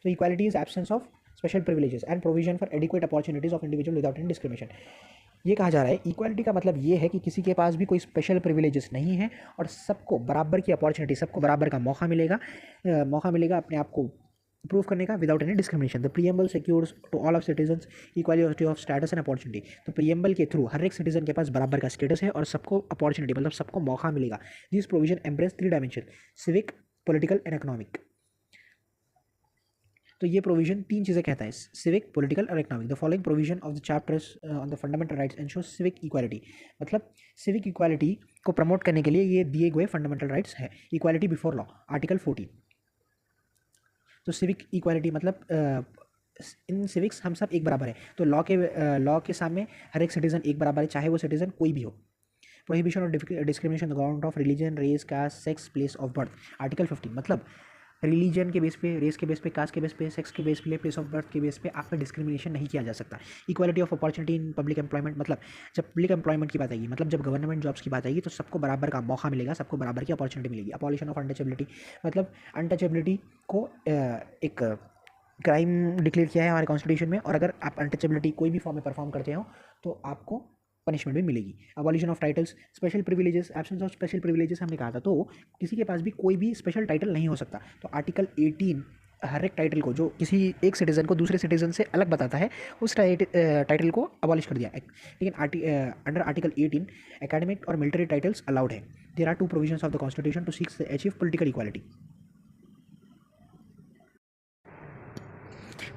तो equality is absence of special privileges and provision for adequate opportunities of individual without any discrimination. ये कहा जा रहा है इक्वालिटी का मतलब ये है कि किसी के पास भी कोई स्पेशल प्रिविलेजेस नहीं है और सबको बराबर की अपॉर्चुनिटी, सबको बराबर का मौका मिलेगा अपने आप को प्रूव करने का without any discrimination. The preamble secures to all of citizens equality of status and opportunity. तो प्रीएम्बल के थ्रू हर एक सिटीजन के पास बराबर का स्टेटस है और सबको अपॉर्चुनिटी मतलब सबको मौका मिलेगा। This provision embrace 3 dimension, civic, political and economic. तो ये प्रोविजन 3 चीज़ें कहता है, सिविक, पॉलिटिकल और economic. The following provision of the chapters on the fundamental rights ensure civic equality. मतलब सिविक इक्वालिटी को प्रमोट करने के लिए ये दिए गए फंडामेंटल राइट्स है। Equality before law, article 14। तो सिविक इक्वालिटी मतलब इन सिविक्स हम सब एक बराबर है, तो लॉ के सामने हर एक सिटीजन एक बराबर है, चाहे वो सिटीजन कोई भी हो। Prohibition of discrimination on the ground of religion, race, caste, sex, place of birth, article 15। मतलब रिलीजन के बेस पे, रेस के बेस पे, कास्ट के बेस पे, सेक्स के बेस पे, प्लेस ऑफ बर्थ के बेस पे आप पे डिस्क्रिमिनेशन नहीं किया जा सकता। Equality of opportunity in public employment, मतलब जब पब्लिक एम्प्लॉयमेंट की बात आएगी, मतलब जब गवर्नमेंट जॉब्स की बात आएगी तो सबको बराबर का मौका मिलेगा, सबको बराबर की अपॉर्चुनिटी मिलेगी। अबॉलिशन ऑफ अनटचेबिलिटी, मतलब अनटचेबिलिटी को एक क्राइम डिक्लेयर किया है हमारे कॉन्स्टिट्यूशन में, और अगर आप अनटचेबिलिटी कोई भी फॉर्म में परफॉर्म करते हो तो आपको पनिशमेंट भी मिलेगी। Abolition of titles, special privileges, absence of special privileges हमने कहा था, तो किसी के पास भी कोई भी स्पेशल टाइटल नहीं हो सकता। तो आर्टिकल 18 हर एक टाइटल को जो किसी एक सिटीजन को दूसरे सिटीजन से अलग बताता है उस टाइटल को अबॉलिश कर दिया। लेकिन अंडर आर्टिकल 18 एकेडमिक और मिलिट्री टाइटल्स अलाउड है। There are 2 provisions of the constitution to seek achieve political equality.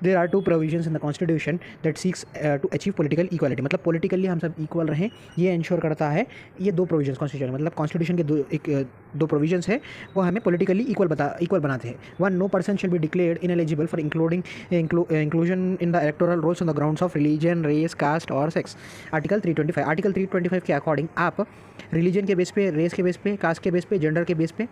There are 2 provisions in the constitution that seeks to achieve political equality। मतलब politically हम सब equal रहें, ये ensure करता है ये 2 प्रोविजंस कॉन्स्टिट्यूशन, मतलब कॉन्स्टिट्यूशन के 2 प्रोविजंस है वो हमें पॉलिटिकली इक्वल बनाते हैं। 1, no person shall be declared ineligible for inclusion in the electoral rolls on the grounds of religion, race, caste और सेक्स, आर्टिकल 325। आर्टिकल 325 के अकॉर्डिंग आप रिलीजन के बेस पे, रेस के बेस पे, कास्ट के बेस पे, जेंडर के बेस पे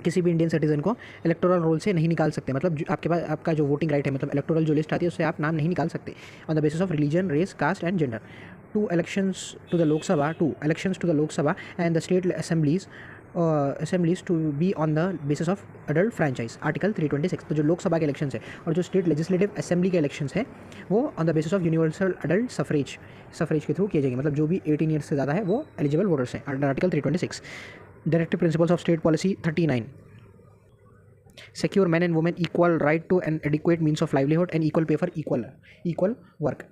किसी भी इंडियन सिटीजन को इलेक्टोरल रोल से नहीं निकाल सकते, मतलब आपके पास आपका जो वोटिंग राइट है, मतलब इलेक्टोरल जो लिस्ट आती है उससे आप नाम नहीं निकाल सकते on the basis of religion, race, caste and gender. Two elections to the Lok Sabha and the state assemblies to be on the basis of adult franchise, article 326। तो जो लोकसभा के इलेक्शंस है और जो स्टेट लेजिस्लेटिव असेंबली के इलेक्शंस है वो on the basis of universal adult suffrage के थ्रू किए जाएंगे, मतलब जो भी 18 ईयर्स से ज़्यादा है वो एलिजिबल वोटर्स हैं, under article 326। Directive principles of state policy 39, secure men and women equal right to an adequate means of livelihood and equal pay for equal work।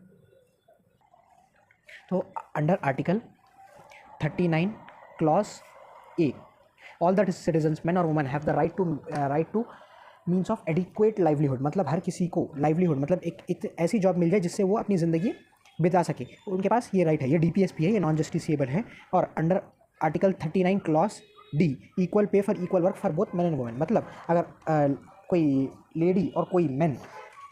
तो under article 39 clause A, all the citizens man और women have the right to means of adequate livelihood, मतलब हर किसी को livelihood मतलब एक ऐसी job मिल जाए जिससे वो अपनी ज़िंदगी बिता सके, उनके पास ये राइट है। ये DPSP है, ये नॉन जस्टिसेबल है। और under article 39 clause D, equal pay for equal work for both man and women, मतलब अगर कोई लेडी और कोई मैन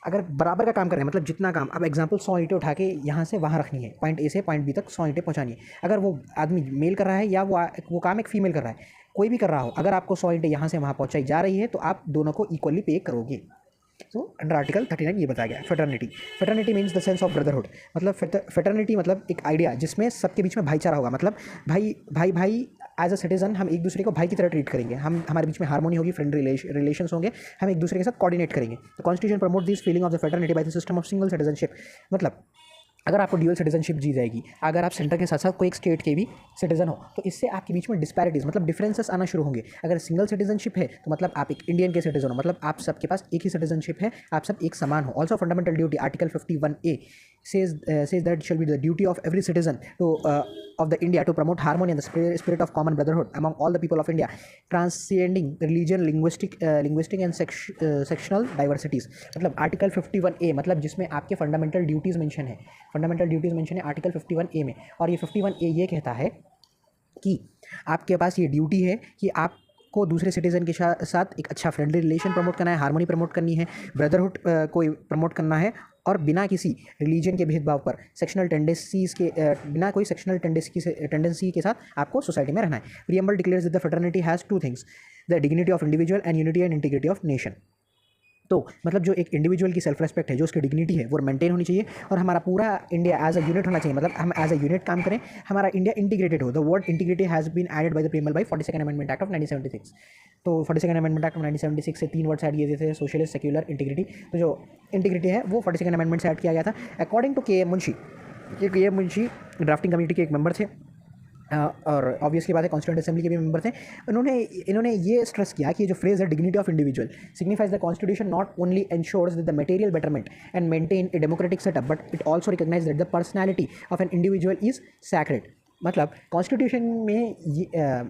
अगर बराबर का काम कर रहे हैं, मतलब जितना काम, अब एग्जांपल 100 ईंटें उठा के यहाँ से वहाँ रखनी है, पॉइंट ए से पॉइंट बी तक 100 ईंटें पहुँचानी है, अगर वो आदमी मेल कर रहा है या वो काम एक फीमेल कर रहा है, कोई भी कर रहा हो, अगर आपको 100 ईंटें यहाँ से वहाँ पहुँचाई जा रही है तो आप दोनों को इक्वली पे करोगे। सो अंडर आर्टिकल 39 ये बताया गया है। Fraternity means the sense of brotherhood, मतलब फेटर्निटी मतलब एक आइडिया जिसमें सबके बीच में भाईचारा होगा, मतलब भाई एज अ सिटीजन हम एक दूसरे को भाई की तरह ट्रीट करेंगे, हमारे बीच में हार्मोनी होगी, फ्रेंड रिलेशंस होंगे, हम एक दूसरे के साथ कोऑर्डिनेट करेंगे। तो constitution promote this feeling of the fraternity by the system of single citizenship, मतलब अगर आपको ड्यूअल सिटीजनशिप दी जाएगी, अगर आप सेंटर के साथ साथ कोई एक स्टेट के भी सिटीजन हो, तो इससे आपके बीच में डिस्पैरिटीज़ मतलब डिफरेंसेस आना शुरू होंगे। अगर सिंगल सिटीजनशिप है तो मतलब आप एक इंडियन के सिटीजन हो, मतलब आप सबके पास एक ही सिटीजनशिप है, आप सब एक समान हो। Also fundamental duty article 51A says that it shall be the duty of every citizen of the India to promote harmony and the spirit of common brotherhood among all the people of India, transcending religion, linguistic and sectional diversities। मतलब article 51A मतलब जिसमें आपके fundamental duties mention है article 51A में, और ये 51A ये कहता है कि आपके पास ये ड्यूटी है कि आप को दूसरे सिटीज़न के साथ एक अच्छा फ्रेंडली रिलेशन प्रमोट करना है, हार्मनी प्रमोट करनी है, ब्रदरहुड को प्रमोट करना है, और बिना किसी रिलीजन के भेदभाव पर बिना कोई सेक्शनल टेंडेंसी के साथ आपको सोसाइटी में रहना है। Preamble declares that the fraternity has two things, the dignity of individual and unity and integrity of nation. तो मतलब जो एक इंडिविजुअल की सेल्फ रेस्पेक्ट है, जो उसकी डिग्निटी है, वो मेंटेन होनी चाहिए, और हमारा पूरा इंडिया एज अ यूनिट होना चाहिए, मतलब हम एज अ यूनिट काम करें, हमारा इंडिया इंटीग्रेटेड हो। The word integrated has been added by the preamble by 42nd amendment act of 1976। तो 42nd अमेंडमेंट एक्ट ऑफ 1976 से 3 वर्ड्स ऐड किए थे, सोशलिस्ट, सेक्युलर, इंटीग्रिटी। तो जो इंटीग्रिटी है वो 42nd अमेंडमेंट से ऐड किया गया था। According to K Munshi drafting committee के एक मेंबर थे, और ऑब्वियसली बात है कॉन्स्टिट्यूंट असेंबली के भी मेंबर थे। इन्होंने ये स्ट्रेस किया कि जो फ्रेज है dignity of individual signifies the constitution not only ensures the material betterment and maintain a democratic setup, but it also recognise that the personality of an individual is sacred. मतलब constitution में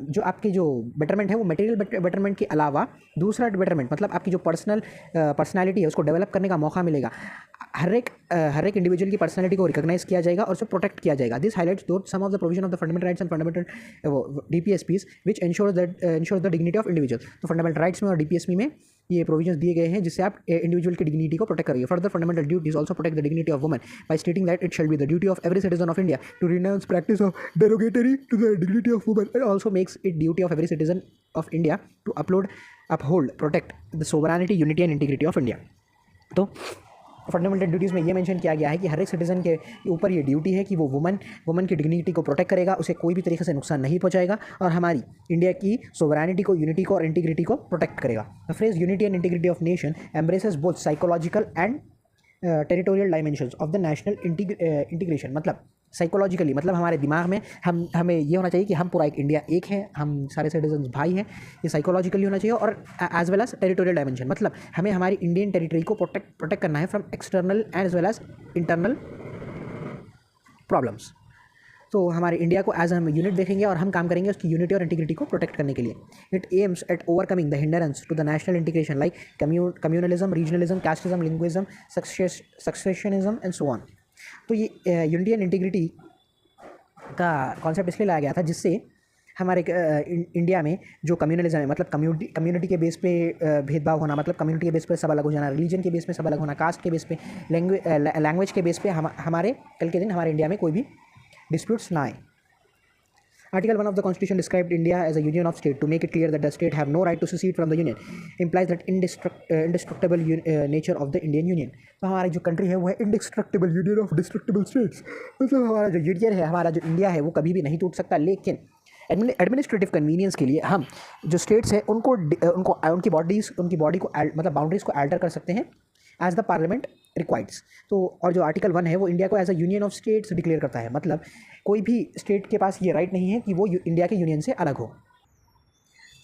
जो आपके जो betterment है वो material betterment के अलावा दूसरा बेटरमेंट, मतलब आपकी जो पर्सनैलिटी है उसको डेवलप करने का मौका मिलेगा। हर एक इंडिविजुअल की पर्सनैलिटी को रिकॉग्नाइज किया जाएगा और उसे प्रोटेक्ट किया जाएगा। This highlights to some of the provision of the fundamental rights and fundamental DPSPs which insures the dignity of individual. तो फंडामेंटल राइट्स में और DPSP में ये प्रोविजंस दिए गए हैं जिससे आप इंडिविजुअल की डिग्निटी को प्रोटेक्ट करेंगे। Further fundamental duties also protect the dignity of women by stating that it shall be the duty of every citizen of India to renounce practice of derogatory to the dignity of women. It also makes it duty of every citizen of India to uphold, protect the sovereignty, unity and integrity of India. तो fundamental duties में ये mention किया गया है कि हर एक citizen के ऊपर ये ड्यूटी है कि वो वुमन की डिग्निटी को प्रोटेक्ट करेगा, उसे कोई भी तरीके से नुकसान नहीं पहुंचाएगा, और हमारी इंडिया की सोवरेनिटी को, यूनिटी को और इंटीग्रिटी को प्रोटेक्ट करेगा। The phrase unity and integrity of nation embraces both psychological and territorial dimensions of the national integration. मतलब साइकोलॉजिकली, मतलब हमारे दिमाग में हमें ये होना चाहिए कि हम पूरा एक इंडिया एक है, हम सारे सिटीजन्स भाई हैं, ये साइकोलॉजिकली होना चाहिए। और as well as territorial dimension, मतलब हमें हमारी इंडियन टेरिटरी को प्रोटेक्ट करना है from external as well as internal problems. तो हमारे इंडिया को एज हम यूनिट देखेंगे और हम काम करेंगे उसकी यूनिटी और इंटीग्रिटी को प्रोटेक्ट करने के लिए। It aims at overcoming the hindrance to the national integration like communalism, regionalism, casteism, linguism, secessionism and so on. तो ये यूनिटी एंड इंटीग्रिटी का कॉन्सेप्ट इसलिए लाया गया था जिससे हमारे इंडिया में जो कम्युनलिज्म है, मतलब कम्युनिटी के बेस पे भेदभाव होना, मतलब कम्युनिटी के बेस पे सब अलग हो जाना, रिलीजन के बेस पे सब अलग होना, कास्ट के बेस पे, लैंग्वेज के बेस पे हमारे कल के दिन हमारे इंडिया में कोई भी डिस्प्यूट्स ना आए। Article 1 of the Constitution described India as a union of states. To make it clear that the state have no right to secede from the union implies that indestructible nature of the Indian Union. तो हमारी जो country है वो है indestructible union of destructible states. मतलब हमारा जो union है, हमारा जो इंडिया है, वो कभी भी नहीं टूट सकता, लेकिन एडमिनिस्ट्रेटिव कन्वीनियंस के लिए हम जो स्टेट्स हैं उनको उनकी बॉडी को मतलब बाउंड्रीज को अल्टर कर सकते हैं एज द पार्लियामेंट रिक्वायर्स. तो और जो आर्टिकल 1 है वो इंडिया को as a union of states declare करता है. मतलब कोई भी स्टेट के पास ये राइट नहीं है कि वो इंडिया के यूनियन से अलग हो.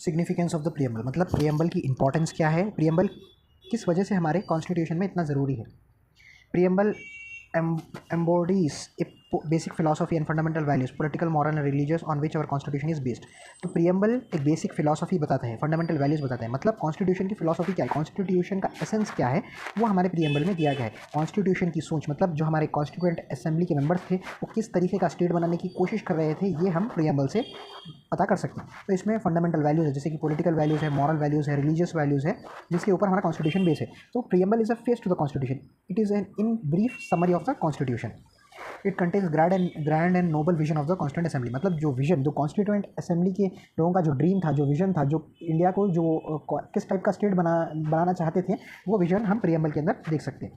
सिग्निफिकेंस ऑफ द प्रियम्बल, मतलब प्रियम्बल की इंपॉर्टेंस क्या है, प्रियम्बल किस वजह से हमारे कॉन्स्टिट्यूशन में इतना ज़रूरी है. Preamble embodies a basic philosophy and fundamental values, political, moral and religious, on which our constitution is based. तो प्रियम्बल एक बेसिक फिलॉसफी बताता है, फंडामेंटल वैल्यूज़ बताता है. मतलब कॉन्स्टिट्यूशन की फिलॉसफी क्या है, कॉन्स्टिट्यूशन का एसेंस क्या है, वो हमारे प्रियम्बल में दिया गया है. कॉन्स्टिट्यूशन की सोच, मतलब जो हमारे कॉन्स्टिट्यूएंट असेंबली के मेंबर्स थे वो किस तरीके का स्टेट बनाने की कोशिश कर रहे थे, ये हम प्रियम्बल से पता कर सकते हैं. तो इसमें फंडामेंटल वैल्यूज़ है, जैसे कि पॉलिटिकल वैल्यूज़ है, मॉरल वैल्यूज़ है, रिलीजियस वैल्यूज़ है, जिसके ऊपर हमारा कॉन्स्टिट्यूशन बेस है. तो preamble is a face to the constitution. It is an in brief summary of the constitution. It contains grand and noble vision of the constituent assembly. मतलब जो vision, जो constituent assembly के लोगों का जो dream था, जो विजन था, जो इंडिया को जो किस टाइप का स्टेट बनाना चाहते थे, वो विजन हम प्रियम्बल के अंदर देख सकते हैं.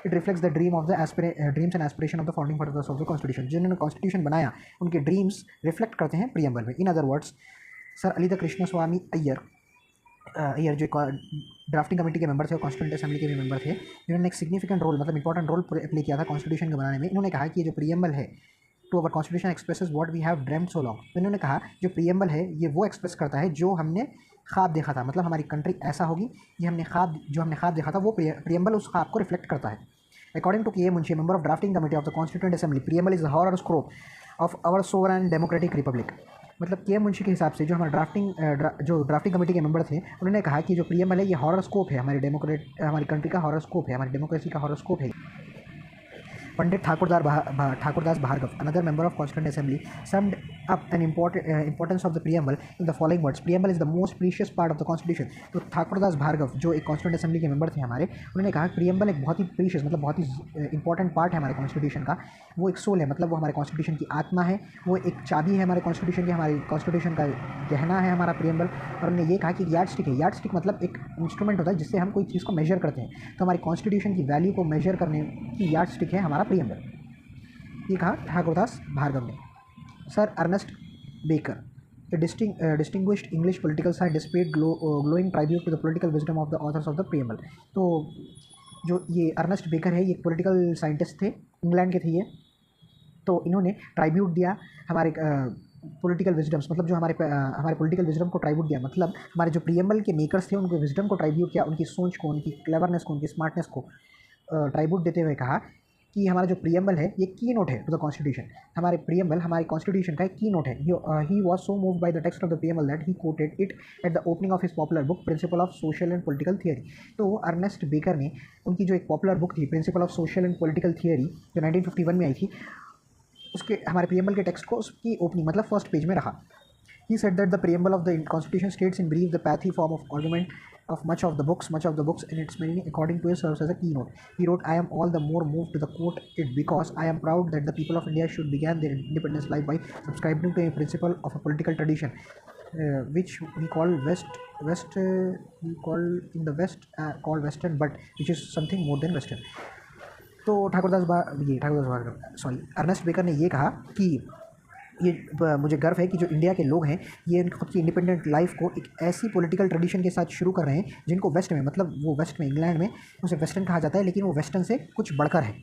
It reflects the dreams and aspiration of the founding fathers of the constitution. जिन्होंने कॉन्स्टिट्यूशन बनाया उनके ड्रीम्स रिफ्लेक्ट करते हैं प्रियम्बल में. In other words, sir Alladi Krishnaswamy Ayyar जो ड्राफ्टिंग कमेटी के मेंबर थे और कॉन्स्टिट्यूएंट असेंबली के भी मेंबर थे, इन्होंने एक सिग्निफिकेंट रोल, मतलब इंपॉर्टेंट रोल प्ले किया था कॉन्स्टिट्यूशन के बनाने में. इन्होंने कहा कि ये जो प्रियम्बल है to our constitution expresses what we have dreamed so long. तो इन्होंने कहा जो प्रियम्बल है ये वो एक्सप्रेस करता है जो हमने ख्वाब देखा था. मतलब हमारी कंट्री ऐसा होगी, ये हमने ख्वाब देखा था, वो प्रियम्बल उस ख्वाब को रिफ्लेक्ट करता है. According to K Munshi, member of drafting committee of the constituent assembly, preamble is the horoscope of our sovereign democratic republic. मतलब के मुंशी के हिसाब से जो हमारा ड्राफ्टिंग कमेटी के मेंबर थे, उन्होंने कहा कि जो प्रियम्बल है ये हॉरोस्कोप है, हमारी कंट्री का हॉरोस्कोप है, हमारी डेमोक्रेसी का हॉरोस्कोप है. पंडित Thakurdas Bhargava, another member of Constituent Assembly, summed up an importance of the preamble in the following words: preamble is the most precious part of the Constitution. तो ठाकुरदास भार्गव जो एक Constituent Assembly के member थे हमारे, उन्होंने कहा प्रियम्बल एक बहुत ही प्रीशियस, मतलब बहुत ही इंपॉर्टेंट पार्ट है हमारे कॉन्स्टिट्यूशन का. वो एक सोल है, मतलब वो हमारे कॉन्स्टिट्यूशन की आत्मा है, वो एक चाबी है हमारे कॉन्स्टिट्यूशन की, हमारी कॉन्स्टिट्यूशन का गहना है हमारा प्रियम्बल. और उन्होंने ये कहा कि यार्ड स्टिक है. यार्ड स्टिक मतलब एक इंस्ट्रूमेंट होता है जिससे हम कोई चीज़ को मेजर करते हैं. तो हमारी कॉन्स्टिट्यूशन की वैल्यू को मेजर करने की यार्ड स्टिक है हमारा प्रियम्बल. ये कहा ठाकुरदास भार्गव ने. Sir Ernest Barker, a distinguished English political scientist, paid glowing tribute to the political wisdom of the authors of the preamble. तो जो ये अर्नेस्ट बेकर है, ये पॉलिटिकल साइंटिस्ट थे, इंग्लैंड के थे ये. तो इन्होंने ट्राइब्यूट दिया हमारे पॉलिटिकल विजडम्स, मतलब जो हमारे पॉलिटिकल विजडम को ट्राइब्यूट दिया. मतलब हमारे जो प्रियम्बल के मेकर्स थे उनके विजडम को ट्राइब्यूट किया, उनकी सोच को, उनकी क्लेवरनेस को, उनकी स्मार्टनेस को ट्राइब्यूट देते हुए कहा कि हमारा जो प्रियम्बल है ये की नोट है टू द कॉन्स्टिट्यूशन. हमारे प्रियम्बल हमारे कॉन्स्टिट्यूशन का एक की नोट है. He was so moved by the text of the preamble that he coated it at the opening of his popular book principle of social and political theory. तो Ernest baker ने उनकी जो एक popular book थी principle of social and political theory, जो 1951 में आई थी, उसके हमारे प्रियम्बल के टेक्स्ट को उसकी ओपनिंग मतलब फर्स्ट पेज में रखा. He said that the preamble of the Constitution states in brief the pathy form of argument of much of the books and its meaning according to it serves as a keynote. He wrote, I am all the more moved to the quote it because I am proud that the people of India should begin their independence life by subscribing to a principle of a political tradition which we call called Western, but which is something more than Western. तो Ernest baker ने ये कहा कि ये मुझे गर्व है कि जो इंडिया के लोग हैं ये खुद की इंडिपेंडेंट लाइफ को एक ऐसी पॉलिटिकल ट्रेडिशन के साथ शुरू कर रहे हैं जिनको वेस्ट में, मतलब वो वेस्ट में, इंग्लैंड में उसे वेस्टर्न कहा जाता है, लेकिन वो वेस्टर्न से कुछ बढ़कर है.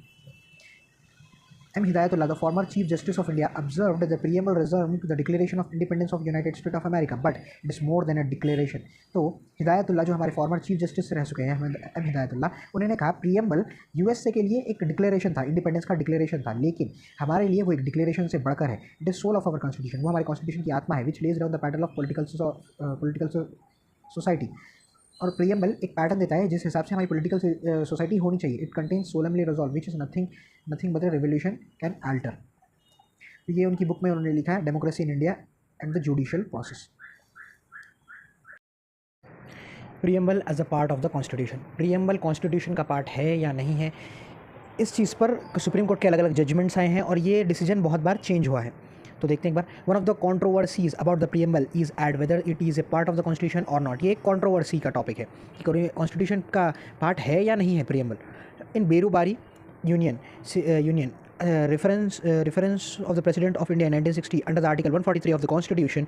M. Hidayatullah, the former Chief Justice of India, observed that the preamble reserved the Declaration of Independence of United States of America, but it is more than a declaration. तो हिदायतुल्ला जो हमारे फॉर्मर चीफ जस्टिस रह चुके हैं M. Hidayatullah, उन्होंने कहा preamble USA के लिए एक डिक्लेरेशन था, इंडिपेंडेंस का डिक्लेरेशन था, लेकिन हमारे लिए वो एक डिक्लेरेशन से बढ़कर है. It is soul of our constitution, वो हमारे कॉन्स्टिट्यूशन की आत्मा है, which lays down the pattern of political society. और प्रियम्बल एक पैटर्न देता है जिस हिसाब से हमारी पॉलिटिकल सोसाइटी होनी चाहिए. It contains solemnly resolve which is nothing but a revolution can alter. तो ये उनकी बुक में उन्होंने लिखा है, democracy in India and the judicial process. Preamble as a part of the constitution. Preamble constitution का पार्ट है या नहीं है, इस चीज़ पर सुप्रीम कोर्ट के अलग अलग जजमेंट्स आए हैं और ये डिसीजन बहुत बार चेंज हुआ है. तो देखते हैं एक बार. One of the controversies about the preamble is at whether it is a part of the constitution और नॉट. ये एक कॉन्ट्रोवर्सी का टॉपिक है कि कॉन्स्टिट्यूशन का पार्ट है या नहीं है preamble. In Berubari union reference of the President of India in 1960 under the Article 143 of the Constitution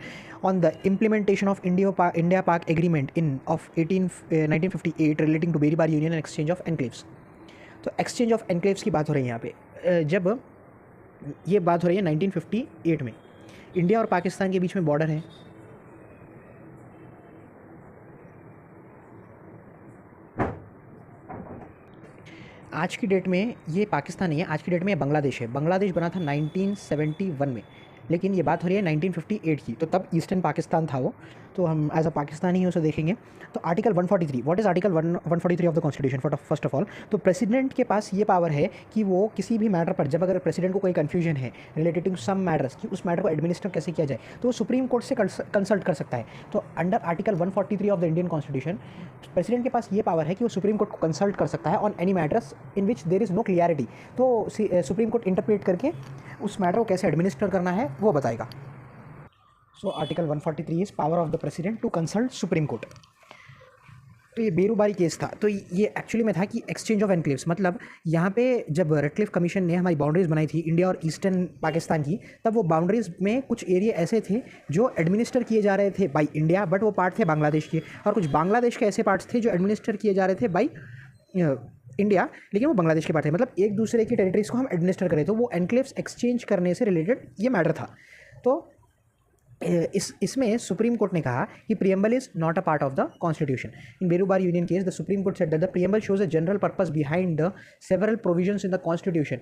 on the implementation of India-Pak Agreement of 1958 relating to Beribari Union and exchange of enclaves. तो exchange of enclaves की बात हो रही है यहाँ पे. जब ये बात हो रही है 1958 में, इंडिया और पाकिस्तान के बीच में बॉर्डर है. आज की डेट में ये पाकिस्तान नहीं है, आज की डेट में ये बांग्लादेश है. बांग्लादेश बना था 1971 में, लेकिन ये बात हो रही है 1958 की. तो तब ईस्टर्न पाकिस्तान था वो, तो हम एज अ पाकिस्तानी उसे देखेंगे. तो article 143, what is article 143 of the constitution? First of all तो प्रेसिडेंट के पास ये पावर है कि वो किसी भी मैटर पर, जब अगर प्रेसिडेंट को कोई कन्फ्यूजन है रिलेटेड टू सम मैटर्स कि उस मैटर को एडमिनिस्टर कैसे किया जाए, तो वो सुप्रीम कोर्ट से कंसल्ट कर सकता है. तो under article 143 of the Indian constitution president के पास ये पावर है कि वो सुप्रीम कोर्ट को कंसल्ट कर सकता है on any matters in which there is no clarity. तो सुप्रीम कोर्ट इंटरप्रेट करके उस मैटर को कैसे एडमिनिस्टर करना है वो बताएगा. So article 143 is power of the president to consult supreme court. तो ये बेरूबारी केस था. तो ये एक्चुअली में था कि एक्सचेंज ऑफ एनक्लेव्स, मतलब यहाँ पे जब रेडक्लिफ कमीशन ने हमारी बाउंड्रीज बनाई थी इंडिया और ईस्टर्न पाकिस्तान की, तब वो बाउंड्रीज में कुछ एरिया ऐसे थे जो एडमिनिस्टर किए जा रहे थे बाई इंडिया, बट वो पार्ट थे बांग्लादेश के, और कुछ बांग्लादेश के ऐसे पार्ट्स थे जो एडमिनिस्टर किए जा रहे थे बाई इंडिया, लेकिन वो बांग्लादेश के पार्ट थे. मतलब एक दूसरे की टेरिटरीज को हम एडमिनिस्टर करें, तो वो एनक्लेव्स एक्सचेंज करने से रिलेटेड ये मैटर था. तो इसमें सुप्रीम कोर्ट ने कहा कि preamble is not a part of the constitution. In Berubari union case the supreme court said that the preamble shows a general purpose behind the several provisions in the constitution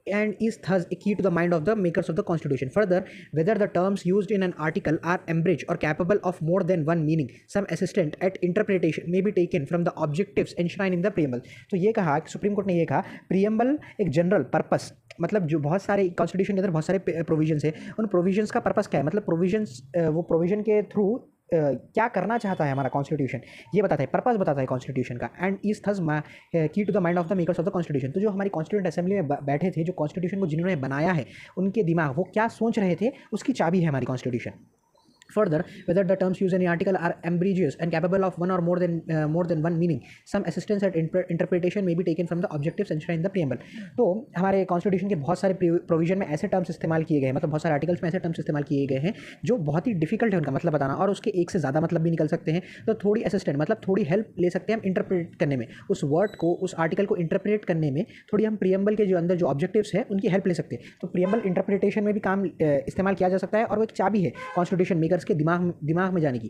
and is thus a key to the mind of the makers of the constitution. Further, whether the terms used in an article are ambiguous or capable of more than one meaning, some assistance at interpretation may be taken from the objectives enshrined in the preamble. तो ये कहा, supreme court ने ये कहा, preamble एक general purpose, मतलब जो बहुत सारे कॉन्स्टिट्यूशन के अंदर बहुत सारे प्रोविजंस है, उन प्रोविजंस का पर्पस क्या है, मतलब प्रोविजंस वो प्रोविजन के थ्रू क्या करना चाहता है हमारा कॉन्स्टिट्यूशन, ये बताता है, पर्पस बताता है कॉन्स्टिट्यूशन का. And is thus key to the mind of the makers of the constitution. तो जो हमारी कॉन्स्टिट्यूंट असेंबली में बैठे थे, जो कॉन्स्टिट्यूशन को जिन्होंने बनाया है, उनके दिमाग वो क्या सोच रहे थे, उसकी चाबी है हमारी constitution. Further, whether the terms used in the article are ambiguous and capable of one or more than one meaning, some assistance at interpretation may be taken from the objectives enshrined in the preamble. तो हमारे constitution के बहुत सारे provision में ऐसे terms इस्तेमाल किए गए हैं, मतलब बहुत सारे आर्टिकल्स में ऐसे टर्म्स इस्तेमाल किए गए हैं जो बहुत ही डिफिकल्ट है उनका मतलब बताना, और उसके एक से ज़्यादा मतलब भी निकल सकते हैं. तो थोड़ी असिस्टेंट, मतलब थोड़ी हेल्प ले सकते हैं हम इंटरप्रेट करने में, उस वर्ड को, उस आर्टिकल को इंटरप्रेट करने में थोड़ी हम प्रीएम्बल के जो अंदर जो ऑब्जेक्टिव्स है उनकी हेल्प ले सकते हैं. तो प्रीएम्बल इंटरप्रिटेशन में भी काम इस्तेमाल किया जा सकता है, और वो एक चाबी है कॉन्स्टिट्यूशन मेकर्स के दिमाग में जाने की.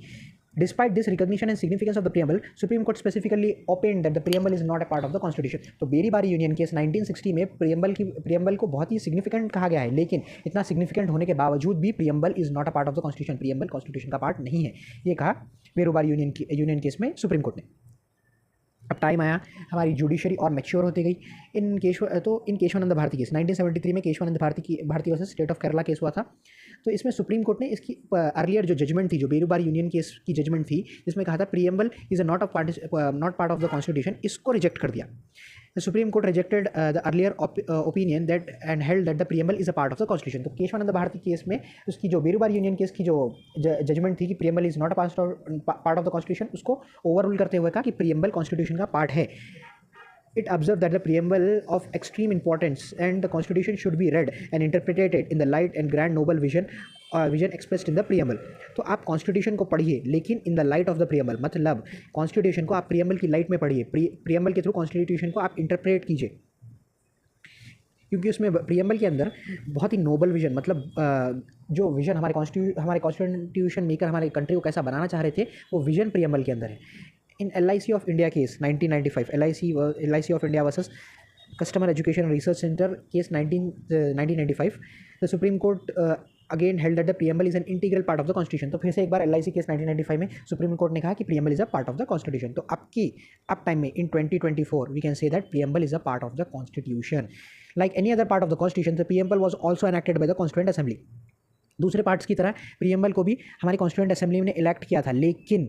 Despite this recognition and significance of the preamble, Supreme Court specifically opined that the preamble is not a part of the Constitution. तो बेरीबारी यूनियन केस 1960 में प्रीएम्बल को बहुत ही सिग्निफिकेंट कहा गया है, लेकिन इतना सिग्निफिकेंट होने के बावजूद भी preamble is not a part of the constitution. Preamble constitution का पार्ट नहीं है, ये कहा बेरूबारी यूनियन केस में सुप्रीम कोर्ट ने. अब टाइम आया, हमारी जुडिशरी और मैच्योर होती गई. इन केशवानंद भारती केस 1973 में Kesavananda Bharati versus state of Kerala case हुआ था. तो इसमें सुप्रीम कोर्ट ने इसकी अर्लियर जो जजमेंट थी, जो बेरूबारी यूनियन केस की जजमेंट थी, जिसमें कहा था preamble is not part of the constitution, इसको रिजेक्ट कर दिया. The Supreme Court rejected the earlier opinion that and held that the preamble is a part of the constitution. तो केशवानंद भारती केस में उसकी जो बेरूबारी यूनियन केस की जो जजमेंट थी कि preamble is not a part of the constitution, उसको overrule करते हुए कहा कि प्रीएम्बल कॉन्स्टिट्यूशन का पार्ट है. It observed that the preamble of extreme importance and the constitution should be read and interpreted in the light and grand noble vision expressed in the preamble. तो आप constitution को पढ़िए, लेकिन in the light of the preamble, मतलब constitution को आप preamble की light में पढ़िए, प्रीएम्बल के थ्रू कॉन्स्टिट्यूशन को आप इंटरप्रेट कीजिए, क्योंकि उसमें प्रीएम्बल के अंदर बहुत ही नोबल विजन, मतलब जो विजन हमारे कॉन्स्टिट्यूशन मेकर हमारे कंट्री को कैसा बनाना चाह रहे थे, वो विजन प्रीएम्बल के अंदर है. In LIC of India case 1995, LIC of India versus Customer Education and Research Center case 1995, the Supreme Court again held that the preamble is an integral part of the Constitution. तो फिर से एक बार LIC case 1995 में supreme court ने कहा कि preamble is a part of the Constitution. तो अब टाइम में in 2024 we can say that preamble is a part of the Constitution. Like any other part of the Constitution, the preamble was also enacted by the Constituent Assembly. दूसरे parts की तरह preamble को भी हमारी constituent assembly ने elect किया था, लेकिन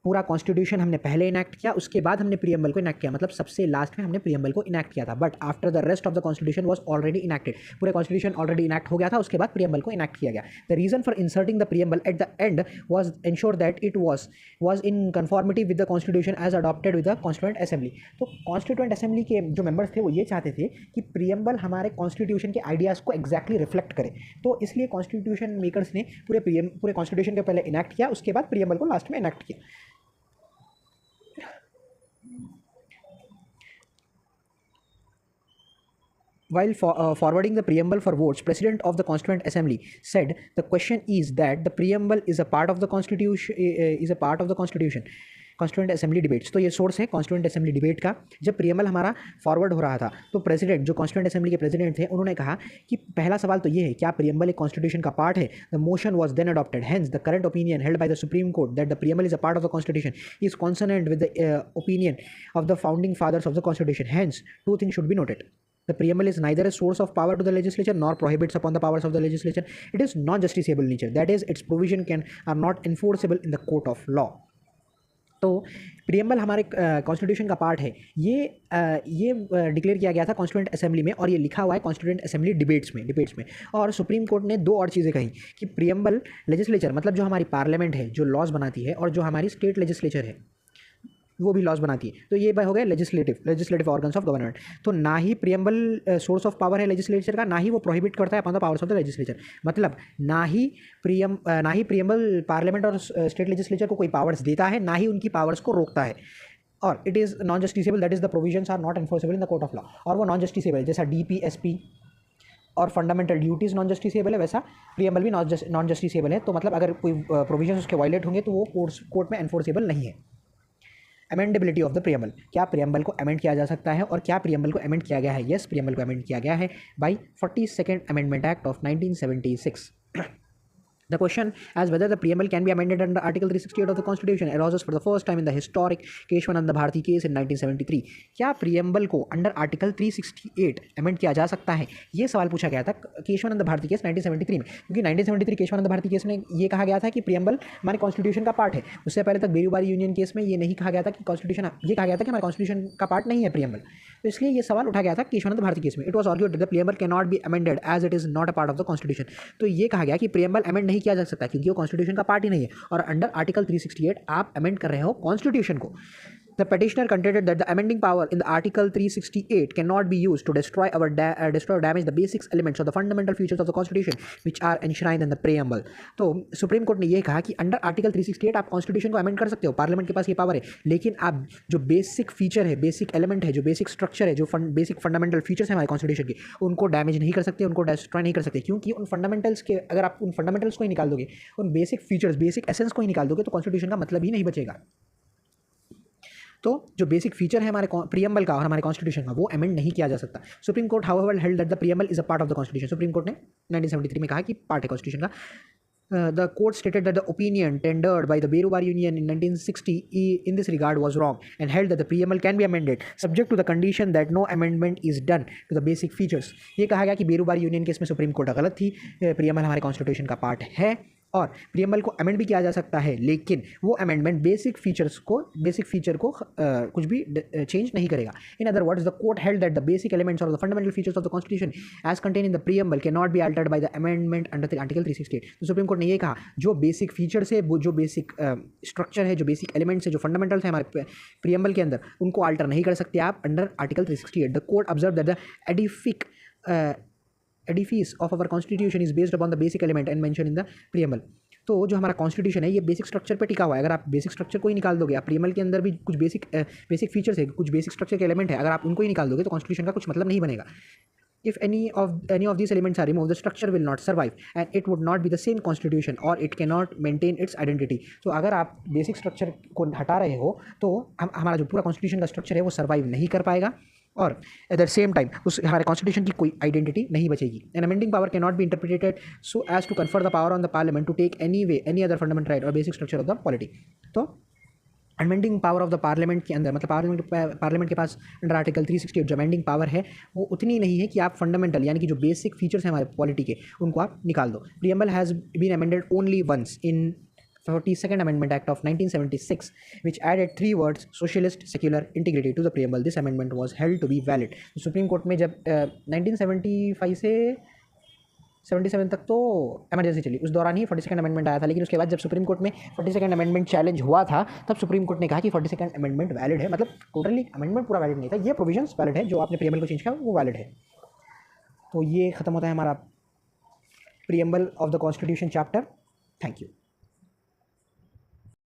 पूरा कॉन्स्टिट्यूशन हमने पहले इनैक्ट किया, उसके बाद हमने प्रीएम्बल को इनैक्ट किया, मतलब सबसे लास्ट में हमने प्रीएम्बल को इनैक्ट किया था। But after the rest of the constitution was already enacted, पूरे कॉन्स्टिट्यूशन ऑलरेडी इनैक्ट हो गया था, उसके बाद प्रीएम्बल को इनैक्ट किया गया। The reason for inserting the preamble at the end was ensure that it was in conformity with the constitution as adopted with the constituent assembly. तो कॉन्स्टिट्यूएंट असेंबली के जो मेंबर्स थे वो ये चाहते थे कि प्रीएम्बल हमारे कॉन्स्टिट्यूशन के आइडियाज़ को एग्जैक्टली रिफ्लेक्ट करे, तो इसलिए कॉन्स्टिट्यूशन मेकर्स ने पूरे कॉन्स्टिट्यूशन के पहले इनैक्ट किया, उसके बाद प्रीएम्बल को लास्ट में इनैक्ट किया। While forwarding the preamble for votes, President of the Constituent Assembly said, "The question is that the preamble is a part of the Constitution." Constituent assembly debates, तो ये source है constituent assembly debate का। जब preamble हमारा forward हो रहा था तो प्रेसिडेंट, जो कॉन्स्टिट्यूएंट असेंबली के प्रेसिडेंट थे, उन्होंने कहा कि पहला सवाल तो ये है, क्या प्रीएम्बल एक कॉन्स्टिट्यूशन का पार्ट है? The motion was then adopted, hence the current opinion held by the supreme court that the preamble is a part of the constitution is consonant with the opinion of the founding fathers of the constitution, hence two things should be noted. The preamble is neither a source of power to the legislature nor prohibits upon the powers of the legislature. It is non-justiciable nature. That is, its provision are not enforceable in the court of law. तो preamble हमारे constitution का part है, ये declare किया गया था constituent assembly में, और ये लिखा हुआ है कॉन्स्टिट्यूएंट असेंबली डिबेट्स में। और सुप्रीम कोर्ट ने दो और चीज़ें कही कि प्रीएम्बल लेजिस्लेचर, मतलब जो हमारी पार्लियामेंट है, जो लॉज बनाती है, और जो हमारी स्टेट लेजिस्लेचर है वो भी लॉज बनाती है, तो ये हो गया लेजिस्लेटिव ऑर्गन्स ऑफ गवर्नमेंट। तो ना ही प्रीएम्बल सोर्स ऑफ पावर है लेजिस्लेचर का, ना ही वो प्रोहिबिट करता है upon the powers of the legislature, मतलब ना ही प्रीएम्बल पार्लियामेंट और स्टेट लेजिस्लेचर को कोई पावर्स देता है, ना ही उनकी पावर्स को रोकता है। और it is non justiciable, that is the provisions are not enforceable in the court of law. और वो नॉन जस्टिसेबल, जैसा DPSP और फंडामेंटल ड्यूटीज़ नॉन जस्टिसेबल है, वैसा प्रीएम्बल भी नॉन जस्टिसेबल है। तो मतलब अगर कोई प्रोविजंस उसके वायलेट होंगे तो वो कोर्ट में एनफोर्सेबल नहीं है। अमेंडेबिलिटी ऑफ द प्रीएम्बल, क्या प्रीएम्बल को अमेंड किया जा सकता है, और क्या प्रीएम्बल को अमेंड किया गया है? यस, प्रीएम्बल को अमेंड किया गया है by 42nd amendment act of 1976. The question as whether the preamble can be amended under Article 368 of the Constitution arises for the first time in the historic Keshwananda Bharati case in 1973. क्या preamble को under article 368 amend किया जा सकता है? ये सवाल पूछा गया था केशवानंद भारती केस 1973 में, क्योंकि 1973 केशवानंद भारती केस में ये कहा गया था कि प्रीएम्बल हमारे कॉन्स्टिट्यूशन का पार्ट है। उससे पहले तक बेरूबारी यूनियन केस में ये नहीं कहा गया था कि कॉन्स्टिट्यूशन, ये कहा गया था कि हमारे कॉन्स्टिट्यूशन का पार्ट नहीं है प्रीएम्बल। तो इसलिए ये सवाल उठा गया था केशवानंद भारती केस में। It was argued the preamble can not be amended as it is not a part of the constitution. तो ये कहा गया कि प्रीएम्बल अमेंड नहीं किया जा सकता क्योंकि कॉन्स्टिट्यूशन का पार्ट ही नहीं है, और अंडर आर्टिकल 368 आप अमेंड कर रहे हो कॉन्स्टिट्यूशन को। The petitioner contended that the amending power in the Article 368 cannot be used to destroy or damage the basic elements of the fundamental features of the Constitution which are enshrined in the preamble. तो supreme court ने यह कहा कि under article 368 आप constitution को amend कर सकते हो, पार्लियामेंट के पास ये पावर है, लेकिन आप जो बेसिक फीचर है, बेसिक एलिमेंट है, जो बेसिक स्ट्रक्चर है, जो बेसिक फंडामेंटल फीचर्स हैं हमारे कॉन्स्टिट्यूशन के, उनको डैमेज नहीं कर सकते, उनको डिस्ट्रॉय नहीं कर सकते, क्योंकि उन फंडामेंटल्स के, अगर आप उन फंडामेंटल्स को ही निकाल दोगे, उन बेसिक फीचर्स, बेसिक एसेंस को ही निकाल दोगे, तो कॉन्स्टिट्यूशन का मतलब ही नहीं बचेगा। तो जो बेसिक फीचर है हमारे प्रीएम्बल का और हमारे कॉन्स्टिट्यूशन का, वो अमेंड नहीं किया जा सकता। Supreme court however held that the preamble is a part of the constitution. Supreme court ने 1973 में कहा कि पार्ट है कॉन्स्टिट्यूशन का। The court stated that the opinion tendered by the Berubar Union in 1960 in this regard was wrong and held that the preamble can be amended subject to the condition that no amendment is done to the basic features. ये कहा गया कि बेरूबार union case में supreme court गलत थी, preamble हमारे constitution का part है और प्रीएम्बल को अमेंड भी किया जा सकता है, लेकिन वो अमेंडमेंट बेसिक फीचर को कुछ भी चेंज नहीं करेगा। In other words, the court held that the basic elements और the fundamental features of the constitution as contain in the preamble can not be altered by the amendment under article 368। तो supreme court ने ये कहा, जो basic features है, वो जो basic structure है, जो बेसिक एलिमेंट्स है, जो फंडामेंटल्स है हमारे प्रीएम्बल के अंदर, उनको अल्टर नहीं कर सकते आप under article 368। The court observe that the edifice of our constitution is based upon the basic element and mentioned in the preamble. तो जो हमारा कॉन्स्टिट्यूशन है ये बेसिक स्ट्रक्चर पे टिका हुआ है। अगर आप बेसिक स्ट्रक्चर को ही निकाल दोगे, आप प्रीएम्बल के अंदर भी कुछ बेसिक फीचर्स है, कुछ बेसिक स्ट्रक्चर के एलिमेंट है, अगर आप उनको ही निकाल दोगे तो कॉन्स्टिट्यूशन का कुछ मतलब नहीं बनेगा। If any of these elements are removed, the structure will not survive and it would not be the same constitution or it cannot maintain its identity. तो अगर आप बेसिक स्ट्रक्चर को हटा रहे हो तो हमारा जो पूरा कॉन्स्टिट्यूशन का स्ट्रक्चर है वो सर्वाइव नहीं कर पाएगा और एट द सेम टाइम उस हमारे कॉन्स्टिट्यूशन की कोई आइडेंटिटी नहीं बचेगी। An amending power can not be interpreted so as to confer the power on the parliament to take any other fundamental right और basic structure of the polity. तो amending power of the parliament के अंदर, मतलब parliament के पास under article 368 जो amending power है वो उतनी नहीं है कि आप फंडामेंटल यानी कि जो बेसिक फीचर्स हैं हमारे पॉलिटी के उनको आप निकाल दो। Preamble has been amended only once in 42nd Amendment Act of 1976, which added 3 words socialist, secular, integrity to the preamble. This amendment was held to be valid. Supreme court में जब 1975 से 77 तक तो एमरजेंसी चली, उस दौरान ही 42nd अमेंडमेंट आया था, लेकिन उसके बाद जब सुप्रीम कोर्ट में 42nd अमेंडमेंट चैलेंज हुआ था तब सुप्रीम कोर्ट ने कहा कि 42nd अमेंडमेंट वैलिड है, मतलब टोटली अमेंडमेंट पूरा वैलिड नहीं था, ये प्रोविजंस वैलिड है, जो आपने प्रीएम्बल को चेंज किया वो वैलिड है। तो ये ख़त्म होता है हमारा preamble of the constitution chapter. Thank you.